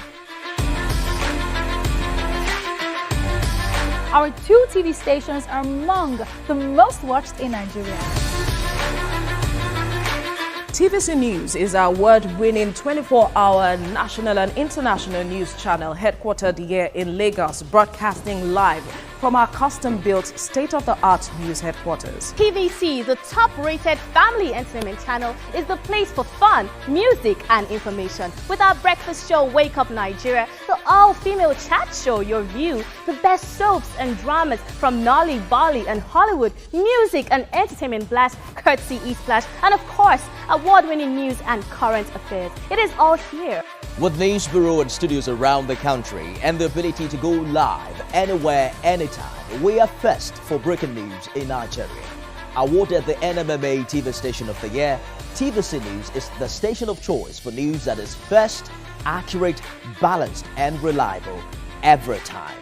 Our 2 TV stations are among the most watched in Nigeria. TVC News is our award-winning 24-hour national and international news channel headquartered here in Lagos, broadcasting live from our custom-built state-of-the-art news headquarters. TVC, the top-rated family entertainment channel, is the place for fun, music, and information. With our breakfast show, Wake Up Nigeria, the all-female chat show, Your View, the best soaps and dramas from Nolly, Bali, and Hollywood, music and entertainment blast, courtesy E-Splash, and of course, award-winning news and current affairs. It is all here. With news bureau and studios around the country and the ability to go live anywhere, anytime, we are first for breaking news in Nigeria. Awarded the NMMA TV Station of the Year, TVC News is the station of choice for news that is first, accurate, balanced, and reliable every time.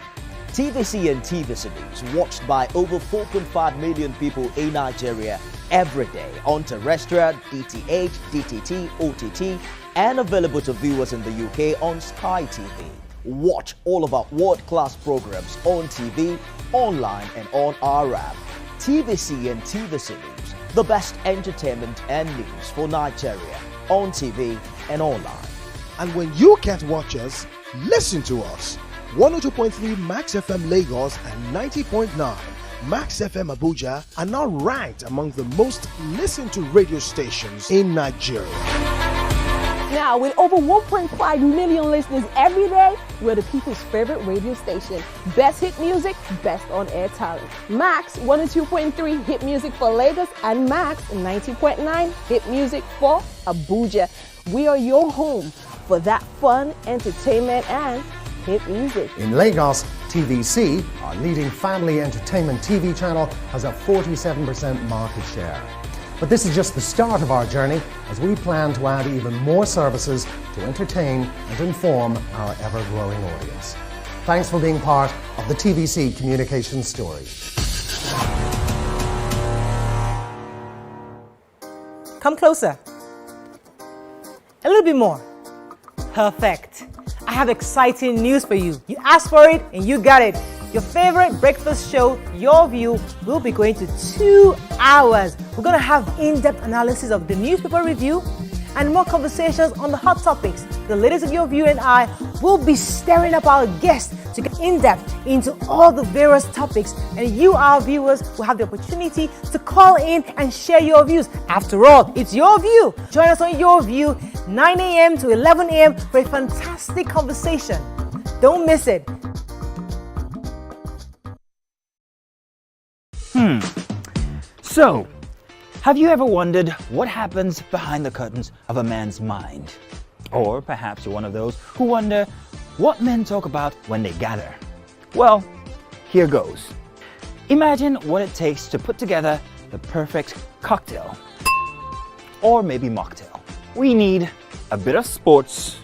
TVC and TVC News watched by over 4.5 million people in Nigeria every day on terrestrial, DTH, DTT, OTT, and available to viewers in the UK on Sky TV. Watch all of our world-class programs on TV, online, and on our app. TVC and TVC News, the best entertainment and news for Nigeria on TV and online. And when you can't watch us, listen to us. 102.3 Max FM Lagos and 90.9 Max FM Abuja are now ranked among the most listened to radio stations in Nigeria. Now, with over 1.5 million listeners every day, we're the people's favorite radio station. Best hit music, best on-air talent. Max 102.3 hit music for Lagos and Max 90.9 hit music for Abuja. We are your home for that fun, entertainment, and hit music. In Lagos, TVC, our leading family entertainment TV channel, has a 47% market share. But this is just the start of our journey, as we plan to add even more services to entertain and inform our ever-growing audience. Thanks for being part of the TVC communication story. Come closer. A little bit more. Perfect. I have exciting news for you. You asked for it and you got it. Your favorite breakfast show, Your View, will be going to 2 hours. We're going to have in-depth analysis of the newspaper review and more conversations on the hot topics. The ladies of Your View and I will be stirring up our guests to get in-depth into all the various topics, and you, our viewers, will have the opportunity to call in and share your views. After all, it's Your View. Join us on Your View, 9 a.m. to 11 a.m. for a fantastic conversation. Don't miss it. So, have you ever wondered what happens behind the curtains of a man's mind? Or perhaps you're one of those who wonder what men talk about when they gather. Well, here goes. Imagine what it takes to put together the perfect cocktail. Or maybe mocktail. We need a bit of sports,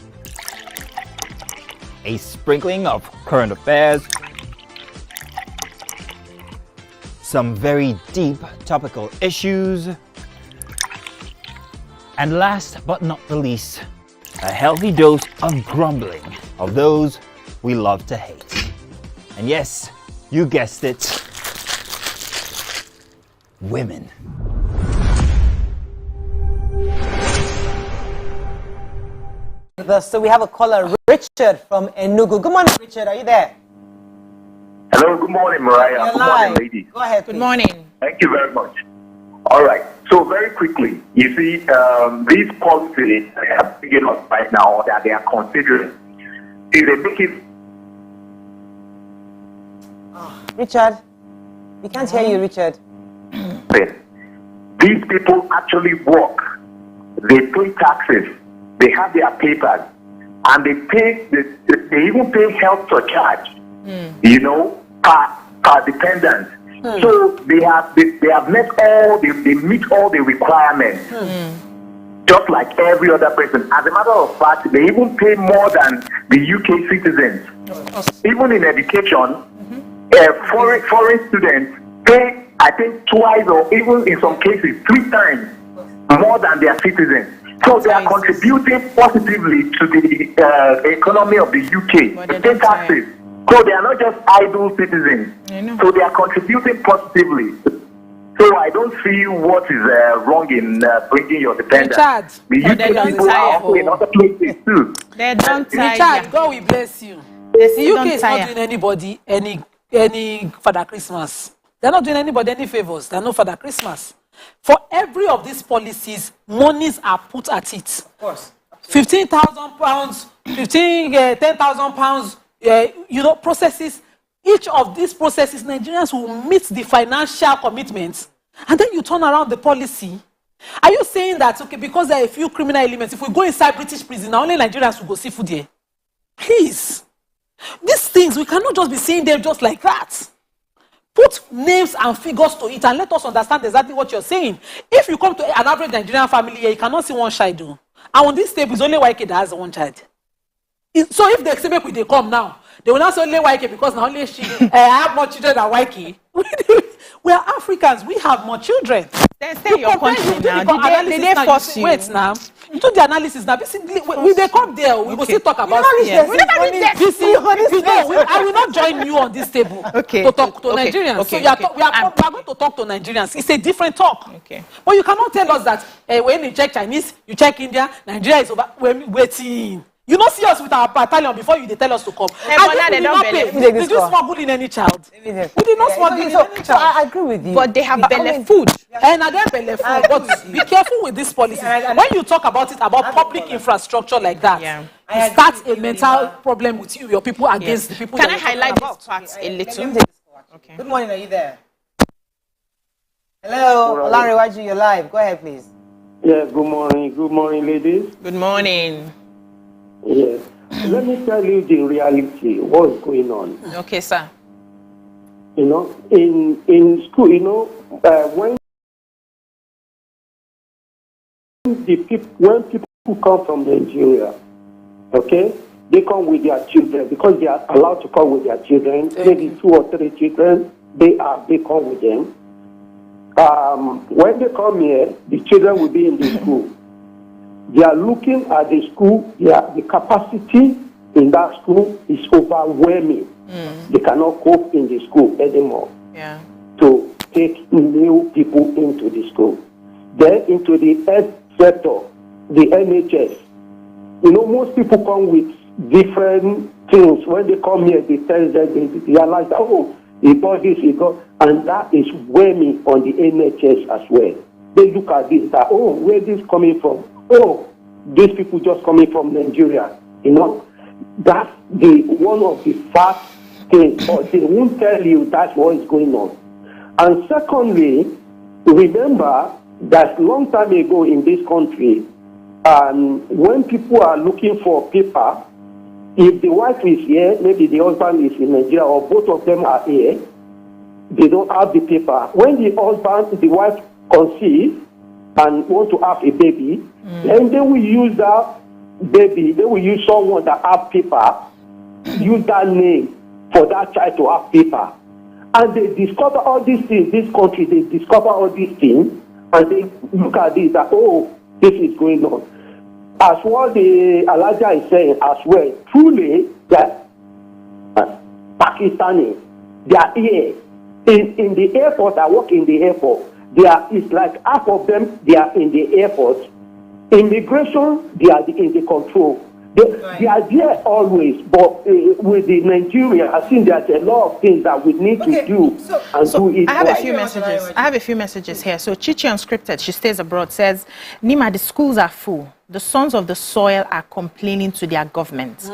a sprinkling of current affairs, some very deep topical issues, and last but not the least, a healthy dose of grumbling of those we love to hate. And yes, you guessed it, women. So we have a caller, Richard from Enugu. Good morning, Richard. Are you there? Hello, good morning, Mariah. You're Good live. morning, ladies. Go ahead. Good morning. Thank you very much. All right. So very quickly, you see, these policies they are big up right now that they are considering. If they make it. Richard, we can't hear you, Richard. These people actually work. They pay taxes. They have their papers, and they pay. They even pay health surcharge. You know, per dependent. So they have met all. They meet all the requirements. Just like every other person. As a matter of fact, they even pay more than the UK citizens. Even in education, foreign students pay, I think, twice or even in some cases 3 times more than their citizens. So they are contributing positively to the economy of the UK. They pay taxes. So they are not just idle citizens. So they are contributing positively. So I don't see what is wrong in bringing your dependents. The UK people are also in other places too. They don't Richard, God will bless you. The UK is not doing anybody any Father Christmas. They're not doing anybody any favors. They're not Father Christmas. For every of these policies, monies are put at it. Of course. £15,000, 10,000 pounds. Processes. Each of these processes, Nigerians will meet the financial commitments, and then you turn around the policy. Are you saying that, okay, because there are a few criminal elements, if we go inside British prison, only Nigerians will go see food there? Please. These things, we cannot just be saying them just like that. Put names and figures to it and let us understand exactly what you're saying. If you come to an average Nigerian family here, you cannot see one child. And on this table, it's only YK that has one child. So if they say make they come now, they will not say only YK because now only she I have more children than YK. We are Africans. We have more children. Then stay in your country now. Did they force you? Wait now. You do the analysis now. We they come there. We will still talk about it. We never did that. I will not join you on this table to talk to Nigerians. Okay. So we are going to talk to Nigerians. It's a different talk. Okay. But you cannot tell us that when you check Chinese, you check India, Nigeria is over. We're waiting. You don't see us with our battalion before you tell us to come. Hey, but now they don't believe. Did you smuggle in any child? We did not smuggle in any child. I agree with you. But they have belly food. And again, belly food. But be careful with this policy. When you talk about it, about public infrastructure like that, it starts a mental problem with you, your people against the people. Can I highlight this part a little? Okay. Good morning, are you there? Hello, Olanrewaju, you're live. Go ahead, please. Yes, good morning. Good morning, ladies. Good morning. Yes. Let me tell you the reality, what's going on. Okay, sir. You know, in school, you know, when people come from Nigeria, okay, they come with their children because they are allowed to come with their children, maybe 2 or 3 children, they come with them. When they come here, the children will be in the school. They are looking at the school, the capacity in that school is overwhelming. They cannot cope in the school anymore to take new people into the school. Then into the health sector, the NHS. You know, most people come with different things. When they come here, they tell them, they realize that, oh, he got this, he got, and that is weighing on the NHS as well. They look at this, that, oh, where this coming from? Oh, these people just coming from Nigeria. You know, that's one of the fact things, or they won't tell you that's what is going on. And secondly, remember that long time ago in this country, when people are looking for paper, if the wife is here, maybe the husband is in Nigeria, or both of them are here, they don't have the paper. When the wife conceives and want to have a baby, then they will use that baby, they will use someone that have paper, use that name for that child to have paper. And they discover all these things, this country, they discover all these things, and they look at this, that, oh, this is going on. As what the Alaja is saying as well, truly, that Pakistani, they are here. In the airport, I work in the airport, it's like half of them, they are in the airport. Immigration, they are in the control. They are there always, but with the Nigeria, I think there's a lot of things that we need to do and do it. I have a few messages. I have a few messages here. So Chichi Unscripted, she stays abroad, says, Nima, the schools are full. The sons of the soil are complaining to their government.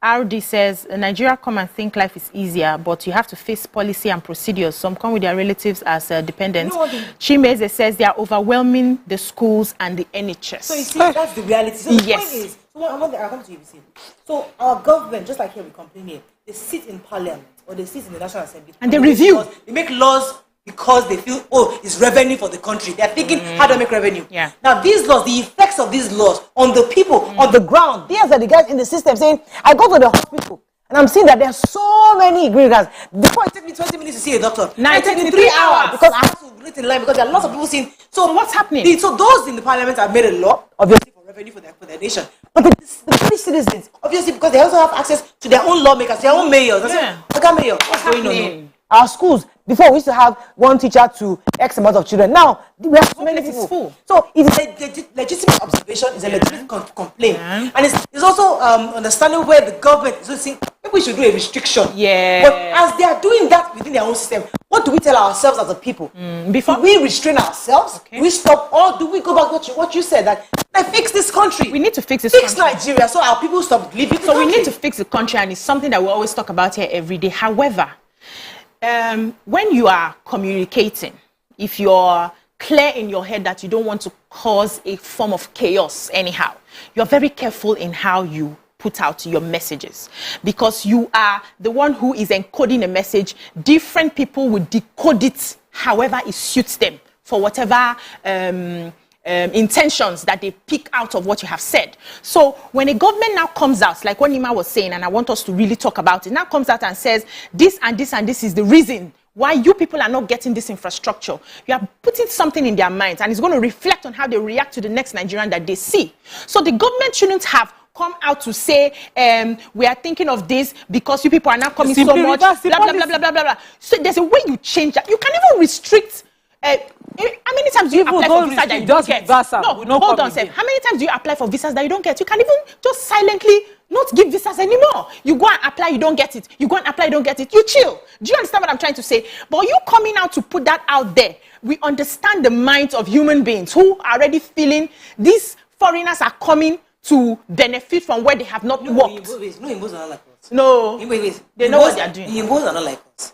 RD says, Nigeria come and think life is easier, but you have to face policy and procedures. Some come with their relatives as dependents. Chimeze says they are overwhelming the schools and the NHS. So you see, that's the reality. So the point is, I come to UVC. So our government, just like here we complain here, they sit in parliament or they sit in the National Assembly. And they review. They make laws because they feel, oh, it's revenue for the country. They're thinking, how do I make revenue? Now, these laws, the effects of these laws on the people, on the ground, these are the guys in the system saying, I go to the hospital and I'm seeing that there are so many ingredients. Before it took me 20 minutes to see a doctor, now it takes me 3 hours because I have to wait in line because there are lots of people seeing. So what's happening? So those in the parliament have made a law, obviously, for revenue for their nation. But the British citizens, obviously, because they also have access to their own lawmakers, their own mayors. Mayor, what's going on? Our schools, before we used to have one teacher to X amount of children. Now, we have so many people. So it is a legitimate observation, it's a legitimate complaint. And it's also understanding where the government is saying, maybe we should do a restriction. But as they are doing that within their own system, what do we tell ourselves as a people? Before we restrain ourselves, we stop, or do we go back to what you said, that fix this country? We need to fix this country. Fix Nigeria so our people stop living the country. We need to fix the country, and it's something that we always talk about here every day. However, when you are communicating, if you're clear in your head that you don't want to cause a form of chaos anyhow, you're very careful in how you put out your messages, because you are the one who is encoding a message. Different people will decode it however it suits them for whatever intentions that they pick out of what you have said. So when a government now comes out, like what Nima was saying, and I want us to really talk about it, now comes out and says this and this and this is the reason why you people are not getting this infrastructure. You are putting something in their minds, and it's going to reflect on how they react to the next Nigerian that they see. So the government shouldn't have come out to say we are thinking of this because you people are now coming so much, blah, blah, blah, blah, blah, blah, blah. So there's a way you change that. You can even restrict how many times do you apply for visas that you don't get? No, hold on, Seth. How many times do you apply for visas that you don't get? You can even just silently not give visas anymore. You go and apply, you don't get it. You go and apply, you don't get it. You chill. Do you understand what I'm trying to say? But you coming out to put that out there, we understand the minds of human beings who are already feeling these foreigners are coming to benefit from where they have not worked. Igbos are not like us. No. They know what they are doing. Igbos are not like us.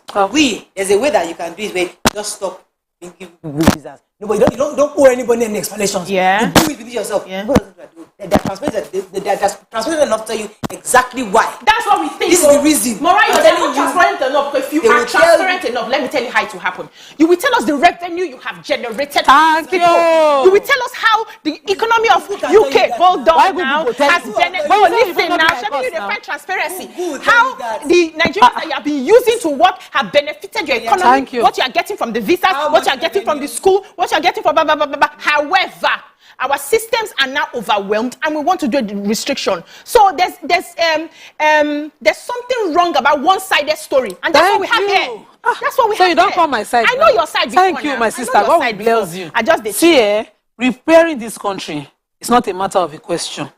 There's a way that you can do it where you just stop being given visas. No, but you don't owe anybody any explanations. Yeah. You do it within yourself. Yeah. They're transparent enough to tell you exactly why. That's what we think. This is the reason. Mariah, they're not transparent enough. If you are transparent enough, let me tell you how it will happen. You will tell us the revenue you have generated. Thank you. You will tell us how the economy of UK, hold on now, has benefited. Oh, listen now, showing you the fact transparency. How the Nigerians that you have been using to work have benefited your economy. Thank you. What you are getting from the visas, what you are getting from the school, what you are getting from blah, blah, blah, blah, blah. However, our systems are now overwhelmed and we want to do a restriction. So there's something wrong about one-sided story. And that's what we have here. That's what we have here. So you don't call my side. I know your side before. Thank you, my sister. God will bless you. I just did. See, repairing this country is not a matter of a question.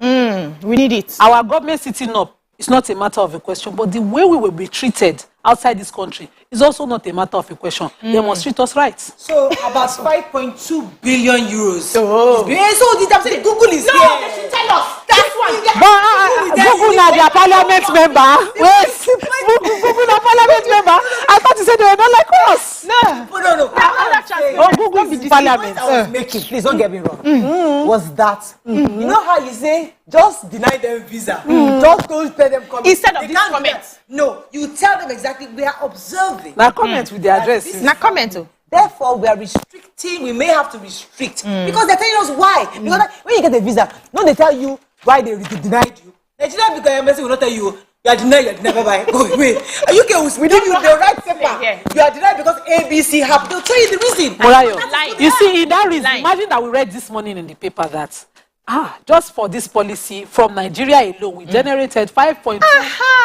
We need it. Our government sitting up is not a matter of a question, but the way we will be treated outside this country is also not a matter of a question. They must treat us right. So about 5.2 billion euros. So Google is here. No, they should tell us. That's one. Google na their parliament member. Wait, Google na parliament member. I thought you said they were not like us. No. Google is parliament. I was making, please don't get me wrong. Was that you know how you say just deny them visa, just don't let them come instead of this comment? No, you tell them exactly we are observing. Now comment with the address. Now comment. Therefore, we are restricting. We may have to restrict because they're telling us why. Because when you get a visa, no, they tell you why they denied you. Nigeria because embassy will not tell you. You are denied. Bye. Go away. UK will give you the right paper. You are denied because ABC happened. They'll tell you the reason. Morayo, you see, in that reason, imagine that we read this morning in the paper that just for this policy from Nigeria alone, we generated 5.2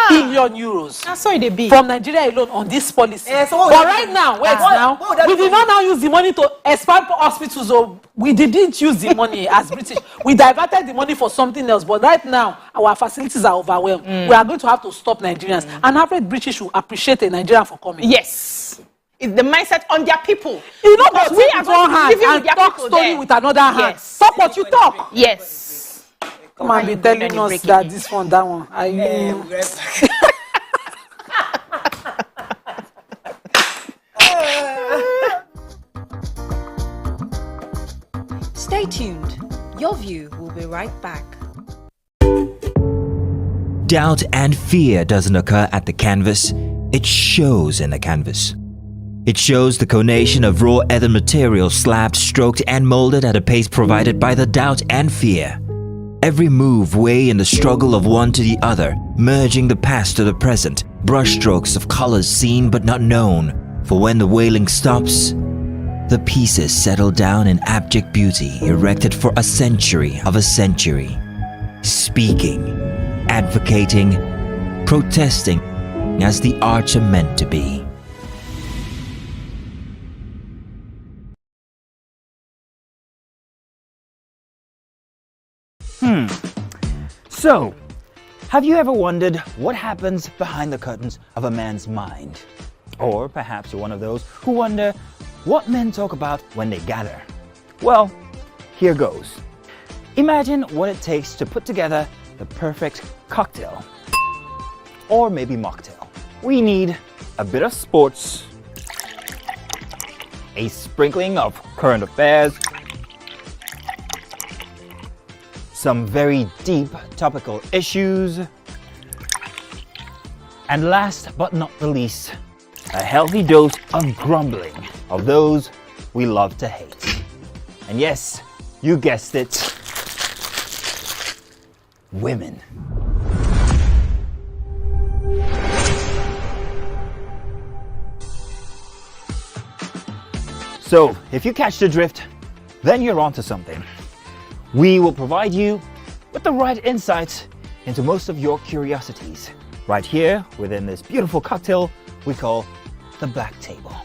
billion euros. That's all it be. From Nigeria alone on this policy. But right now, we did not now use the money to expand hospitals. Or we didn't use the money as British. We diverted the money for something else. But right now, our facilities are overwhelmed. We are going to have to stop Nigerians. And average British will appreciate a Nigerian for coming. Yes. It's the mindset on their people. You know, but we are one hand and talk story with another hand. Talk what you talk. Yes. Come and be telling us that this one, that one. Are you? Stay tuned. Your View will be right back. Doubt and fear doesn't occur at the canvas, it shows in the canvas. It shows the conation of raw earthen material slabbed, stroked and molded at a pace provided by the doubt and fear. Every move way in the struggle of one to the other, merging the past to the present, brushstrokes of colors seen but not known. For when the wailing stops, the pieces settle down in abject beauty erected for a century of a century. Speaking, advocating, protesting as the arts are meant to be. So, have you ever wondered what happens behind the curtains of a man's mind? Or perhaps you're one of those who wonder what men talk about when they gather. Well, here goes. Imagine what it takes to put together the perfect cocktail. Or maybe mocktail. We need a bit of sports, a sprinkling of current affairs, some very deep topical issues, and last but not the least, a healthy dose of grumbling of those we love to hate. And yes, you guessed it, women. So, if you catch the drift, then you're onto something. We will provide you with the right insights into most of your curiosities right here within this beautiful cocktail we call the Black Table.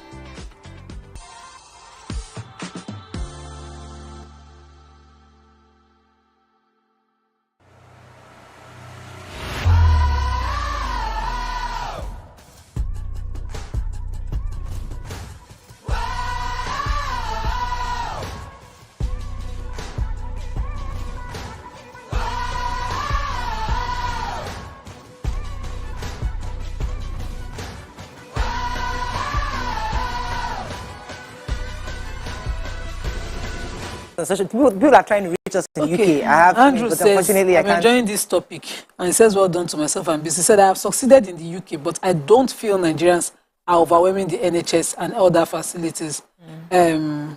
People are trying to reach us in the UK. I have Andrew but says, unfortunately, I I'm can't. enjoying this topic. And he says, well done to myself and business. He said, I have succeeded in the UK, but I don't feel Nigerians are overwhelming the NHS and other facilities. Sorry,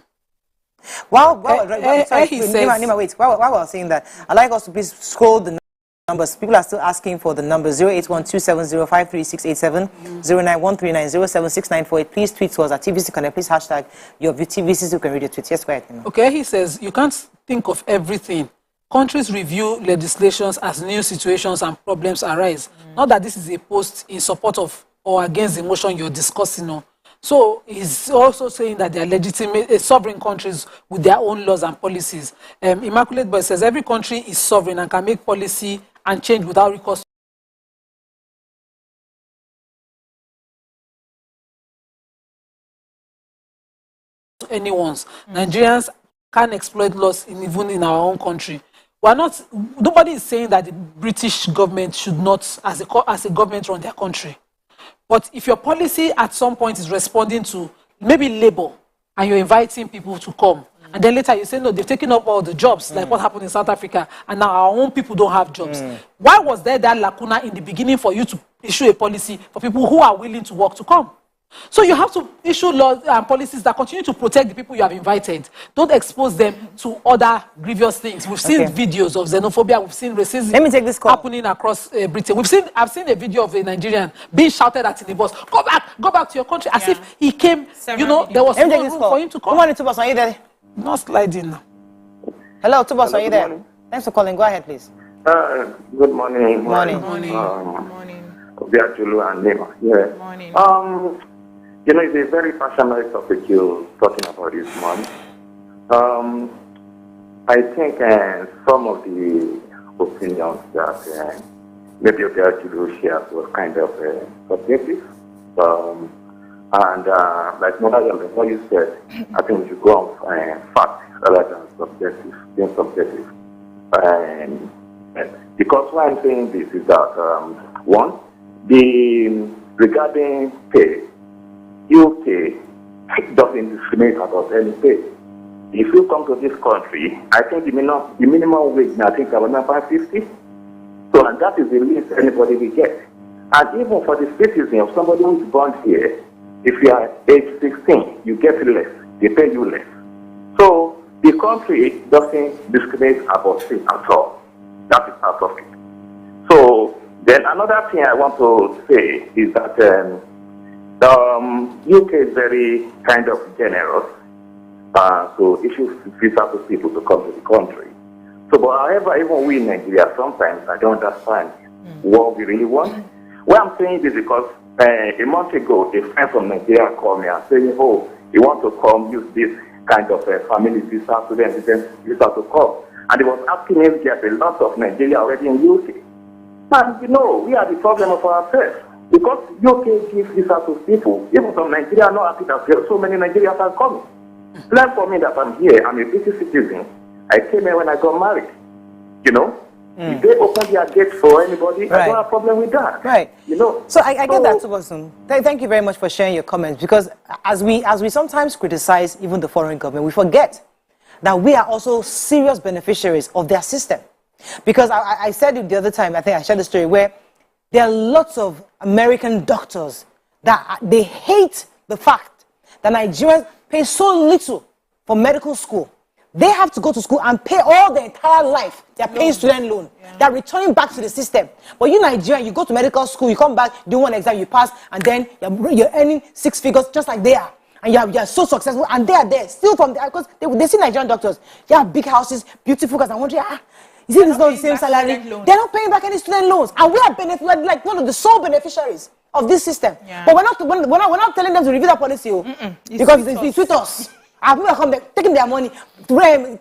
he says, Nima, wait. While I was saying that, I'd like us to please scroll the numbers. People are still asking for the numbers 08127053687, 09139076948. Please tweet to us at TVC Connect. Please hashtag Yourviewtvc so you can read your tweets. Yes, go ahead. Okay, he says, you can't think of everything. Countries review legislations as new situations and problems arise. Not that this is a post in support of or against the motion you're discussing. So he's also saying that they are legitimate sovereign countries with their own laws and policies. Immaculate Boy says every country is sovereign and can make policy and change without recourse to anyone's. Nigerians can't exploit laws even in our own country. Nobody is saying that the British government should not, as a government, run their country. But if your policy at some point is responding to maybe labor and you're inviting people to come, and then later you say, no, they've taken up all the jobs, like what happened in South Africa, and now our own people don't have jobs. Why was there that lacuna in the beginning for you to issue a policy for people who are willing to work to come? So you have to issue laws and policies that continue to protect the people you have invited. Don't expose them to other grievous things. We've seen videos of xenophobia. We've seen racism happening across Britain. I've seen a video of a Nigerian being shouted at in the bus. Go back to your country, as if he came. There was no room for him to come. Good morning, Tubas. Are you there? Not sliding. Hello, Tubas. Are you there? Thanks for calling. Go ahead, please. Good morning. Morning. Obiachulu and Nema. Yeah. Morning. It's a very passionate topic you're talking about this month. I think some of the opinions that maybe Obiachulu shared was kind of subjective. And like what you said, I think we should go on fact rather than being subjective. Because why I'm saying this is that, one, regarding pay, UK doesn't discriminate about any pay. If you come to this country, I think the minimum wage now, I think about $5.50. So, and that is the least anybody will get. And even for the citizen of somebody who is born here, if you are age 16, you get less. They pay you less. So the country doesn't discriminate about pay at all. That is part of it. So then another thing I want to say is that UK is very kind of generous to issue visa to people to come to the country. So, but however, even we in Nigeria, sometimes I don't understand what we really want. What I'm saying is because a month ago, a friend from Nigeria called me and saying, oh, you want to come use this kind of family visa, student visa to come. And he was asking me if there's a lot of Nigeria already in UK. And we are the problem of ourselves. Because UK gives visa to people, even from Nigeria, I'm not happy that there are so many Nigerians are coming. Plan for me that I'm here, I'm a British citizen. I came here when I got married. If they open their gates for anybody, I don't have a problem with that. Right. So I get that, Tubasum. Thank you very much for sharing your comments, because as we sometimes criticize even the foreign government, we forget that we are also serious beneficiaries of their system. Because I said it the other time, I think I shared the story, where there are lots of American doctors that they hate the fact that Nigerians pay so little for medical school. They have to go to school and pay all their entire life. They're paying student loan. Yeah. They're returning back to the system. But you Nigerian, you go to medical school, you come back, do one exam, you pass, and then you're earning 6 figures just like they are. And you're so successful, and they are there, still from there, because they see Nigerian doctors. They have big houses, beautiful cars, and wondering, is it not the same salary? They're not paying back any student loans. And we are like one of the sole beneficiaries of this system. Yeah. But we're not telling them to review that policy, because it's with us. Our people come there, taking their money,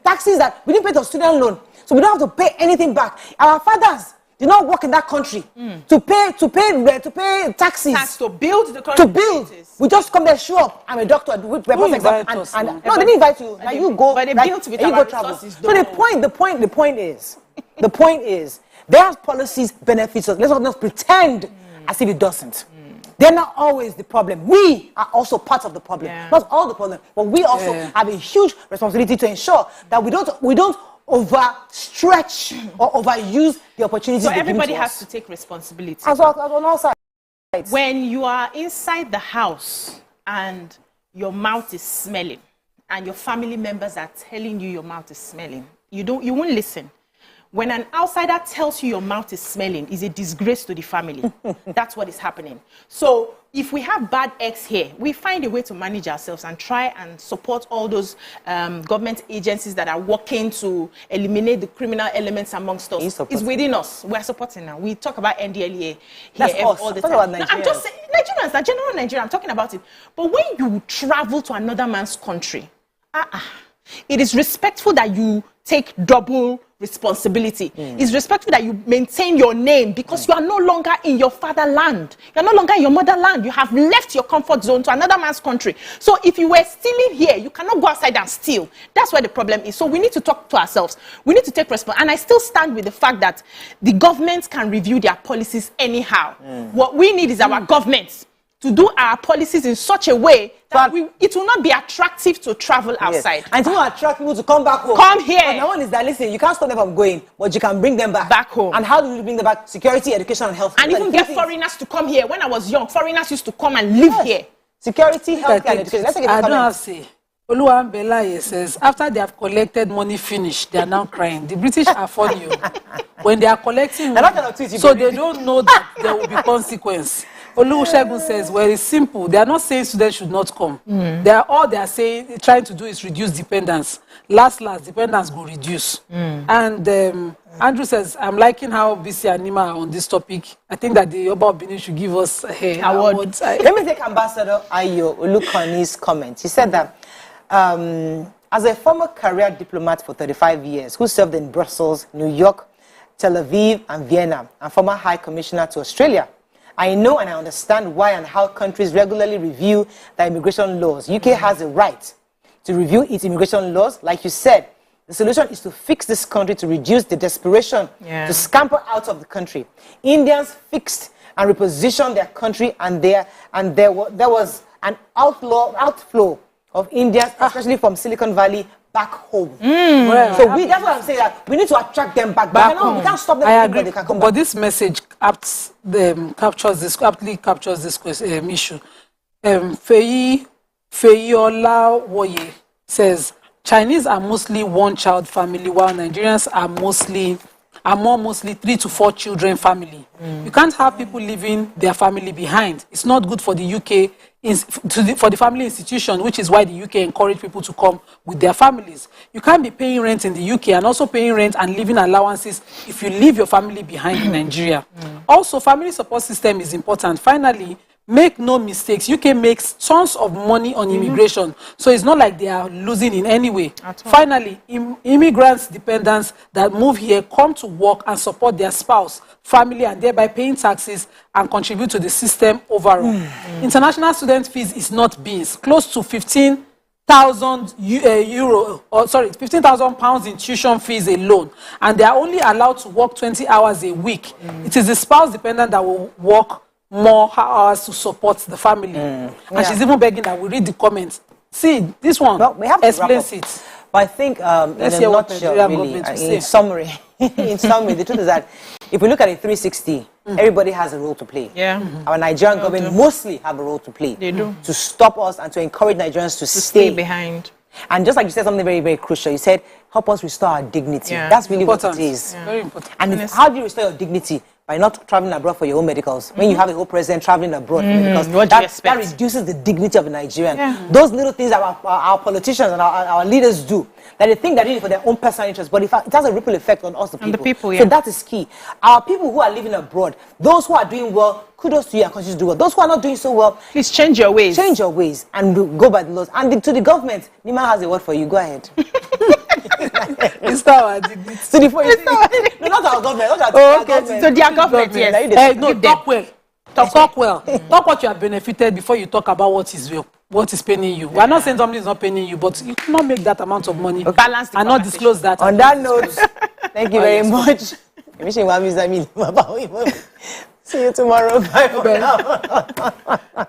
taxes that we didn't pay to student loan, so we don't have to pay anything back. Our fathers did not work in that country to pay taxes. To build the country. To build. We just come there, show up. I'm a doctor. No, they didn't invite you. Now you go. But they built with our resources. So the point is, their policies benefit us. Let's not pretend as if it doesn't. They're not always the problem. We are also part of the problem. Not all the problem, but we also have a huge responsibility to ensure that we don't overstretch or overuse the opportunities. So everybody has to take responsibility. As well, on all sides. When you are inside the house and your mouth is smelling, and your family members are telling you your mouth is smelling, you won't listen. When an outsider tells you your mouth is smelling, it's a disgrace to the family. That's what is happening. So if we have bad eggs here, we find a way to manage ourselves and try and support all those government agencies that are working to eliminate the criminal elements amongst us. It's within us. We're supporting now. We talk about NDLEA here all the time. No, I'm just saying, Nigerians, the general Nigeria, I'm talking about it. But when you travel to another man's country, it is respectful that you take double responsibility. It's respectful that you maintain your name because you are no longer in your fatherland. You're no longer in your motherland. You have left your comfort zone to another man's country. So if you were stealing here, you cannot go outside and steal. That's where the problem is. So we need to talk to ourselves. We need to take responsibility. And I still stand with the fact that the government can review their policies anyhow. What we need is our government to do our policies in such a way that it will not be attractive to travel outside. And to attract people to come back home. Come here. But one is that, listen, you can't stop them from going, but you can bring them back home. And how do you bring them back? Security, education, and health. And even get foreigners to come here. When I was young, foreigners used to come and live here. Security, health, and education. Let's take a I don't have to say. Oluwambelaye says, after they have collected money finished, they are now crying. The British are funny. When they are collecting money, so they don't know that there will be consequence. Olusegun says, well, it's simple. They are not saying students should not come. All they are saying, trying to do is reduce dependence. Last, dependence will reduce. And Andrew says, I'm liking how BC and Nima are on this topic. I think that the Oba of Benin should give us an award. Let me take Ambassador Ayo Olukoni's comment. He said that, as a former career diplomat for 35 years, who served in Brussels, New York, Tel Aviv, and Vienna, and former High Commissioner to Australia, I know and I understand why and how countries regularly review their immigration laws. UK has a right to review its immigration laws. Like you said, the solution is to fix this country to reduce the desperation to scamper out of the country. Indians fixed and repositioned their country, and there was an outflow of Indians, especially from Silicon Valley, back home. So that's what I'm saying. That we need to attract them back home. We can't stop them. I agree. They can come back. But this message captures this issue. Feyola Woye says Chinese are mostly one-child family, while Nigerians are mostly 3 to 4 children family. You can't have people leaving their family behind. It's not good for the UK, for the family institution, which is why the UK encourage people to come with their families. You can't be paying rent in the UK and also paying rent and living allowances if you leave your family behind in Nigeria. Also, family support system is important. Finally, make no mistakes, UK makes tons of money on immigration, so it's not like they are losing in any way. Finally, immigrants, dependents that move here come to work and support their spouse, family, and thereby paying taxes and contribute to the system overall. International student fees is not beans. Close to 15,000 £15,000 in tuition fees alone, and they are only allowed to work 20 hours a week. It is the spouse dependent that will work more hours to support the family. And she's even begging that we read the comments. See, this one we have explains it. But I think in a nutshell, really, in summary, the truth is that if we look at it 360, everybody has a role to play. Our Nigerian government mostly have a role to play. They do. To stop us and to encourage Nigerians to stay behind. And just like you said something very, very crucial, you said, help us restore our dignity. That's really important. What it is. Very important. And how do you restore your dignity? By not traveling abroad for your own medicals. When you have a whole president traveling abroad for medicals, that reduces the dignity of a Nigerian. Those little things that our politicians and our leaders do, that they think they're doing it for their own personal interest, but in fact, it has a ripple effect on us, the people. So that is key. Our people who are living abroad, those who are doing well, kudos to you and continue to do well. Those who are not doing so well, please change your ways. Change your ways and go by the laws. And to the government, Nima has a word for you. Go ahead. Restore our dignity. No, not our government. Not our government. So their government, yes. No, talk well. Talk well. Talk what you have benefited before you talk about what is paying you. We are not saying something is not paying you, but you cannot make that amount of money balance and not disclose that. On that note, thank you very much. See you tomorrow. Bye for now.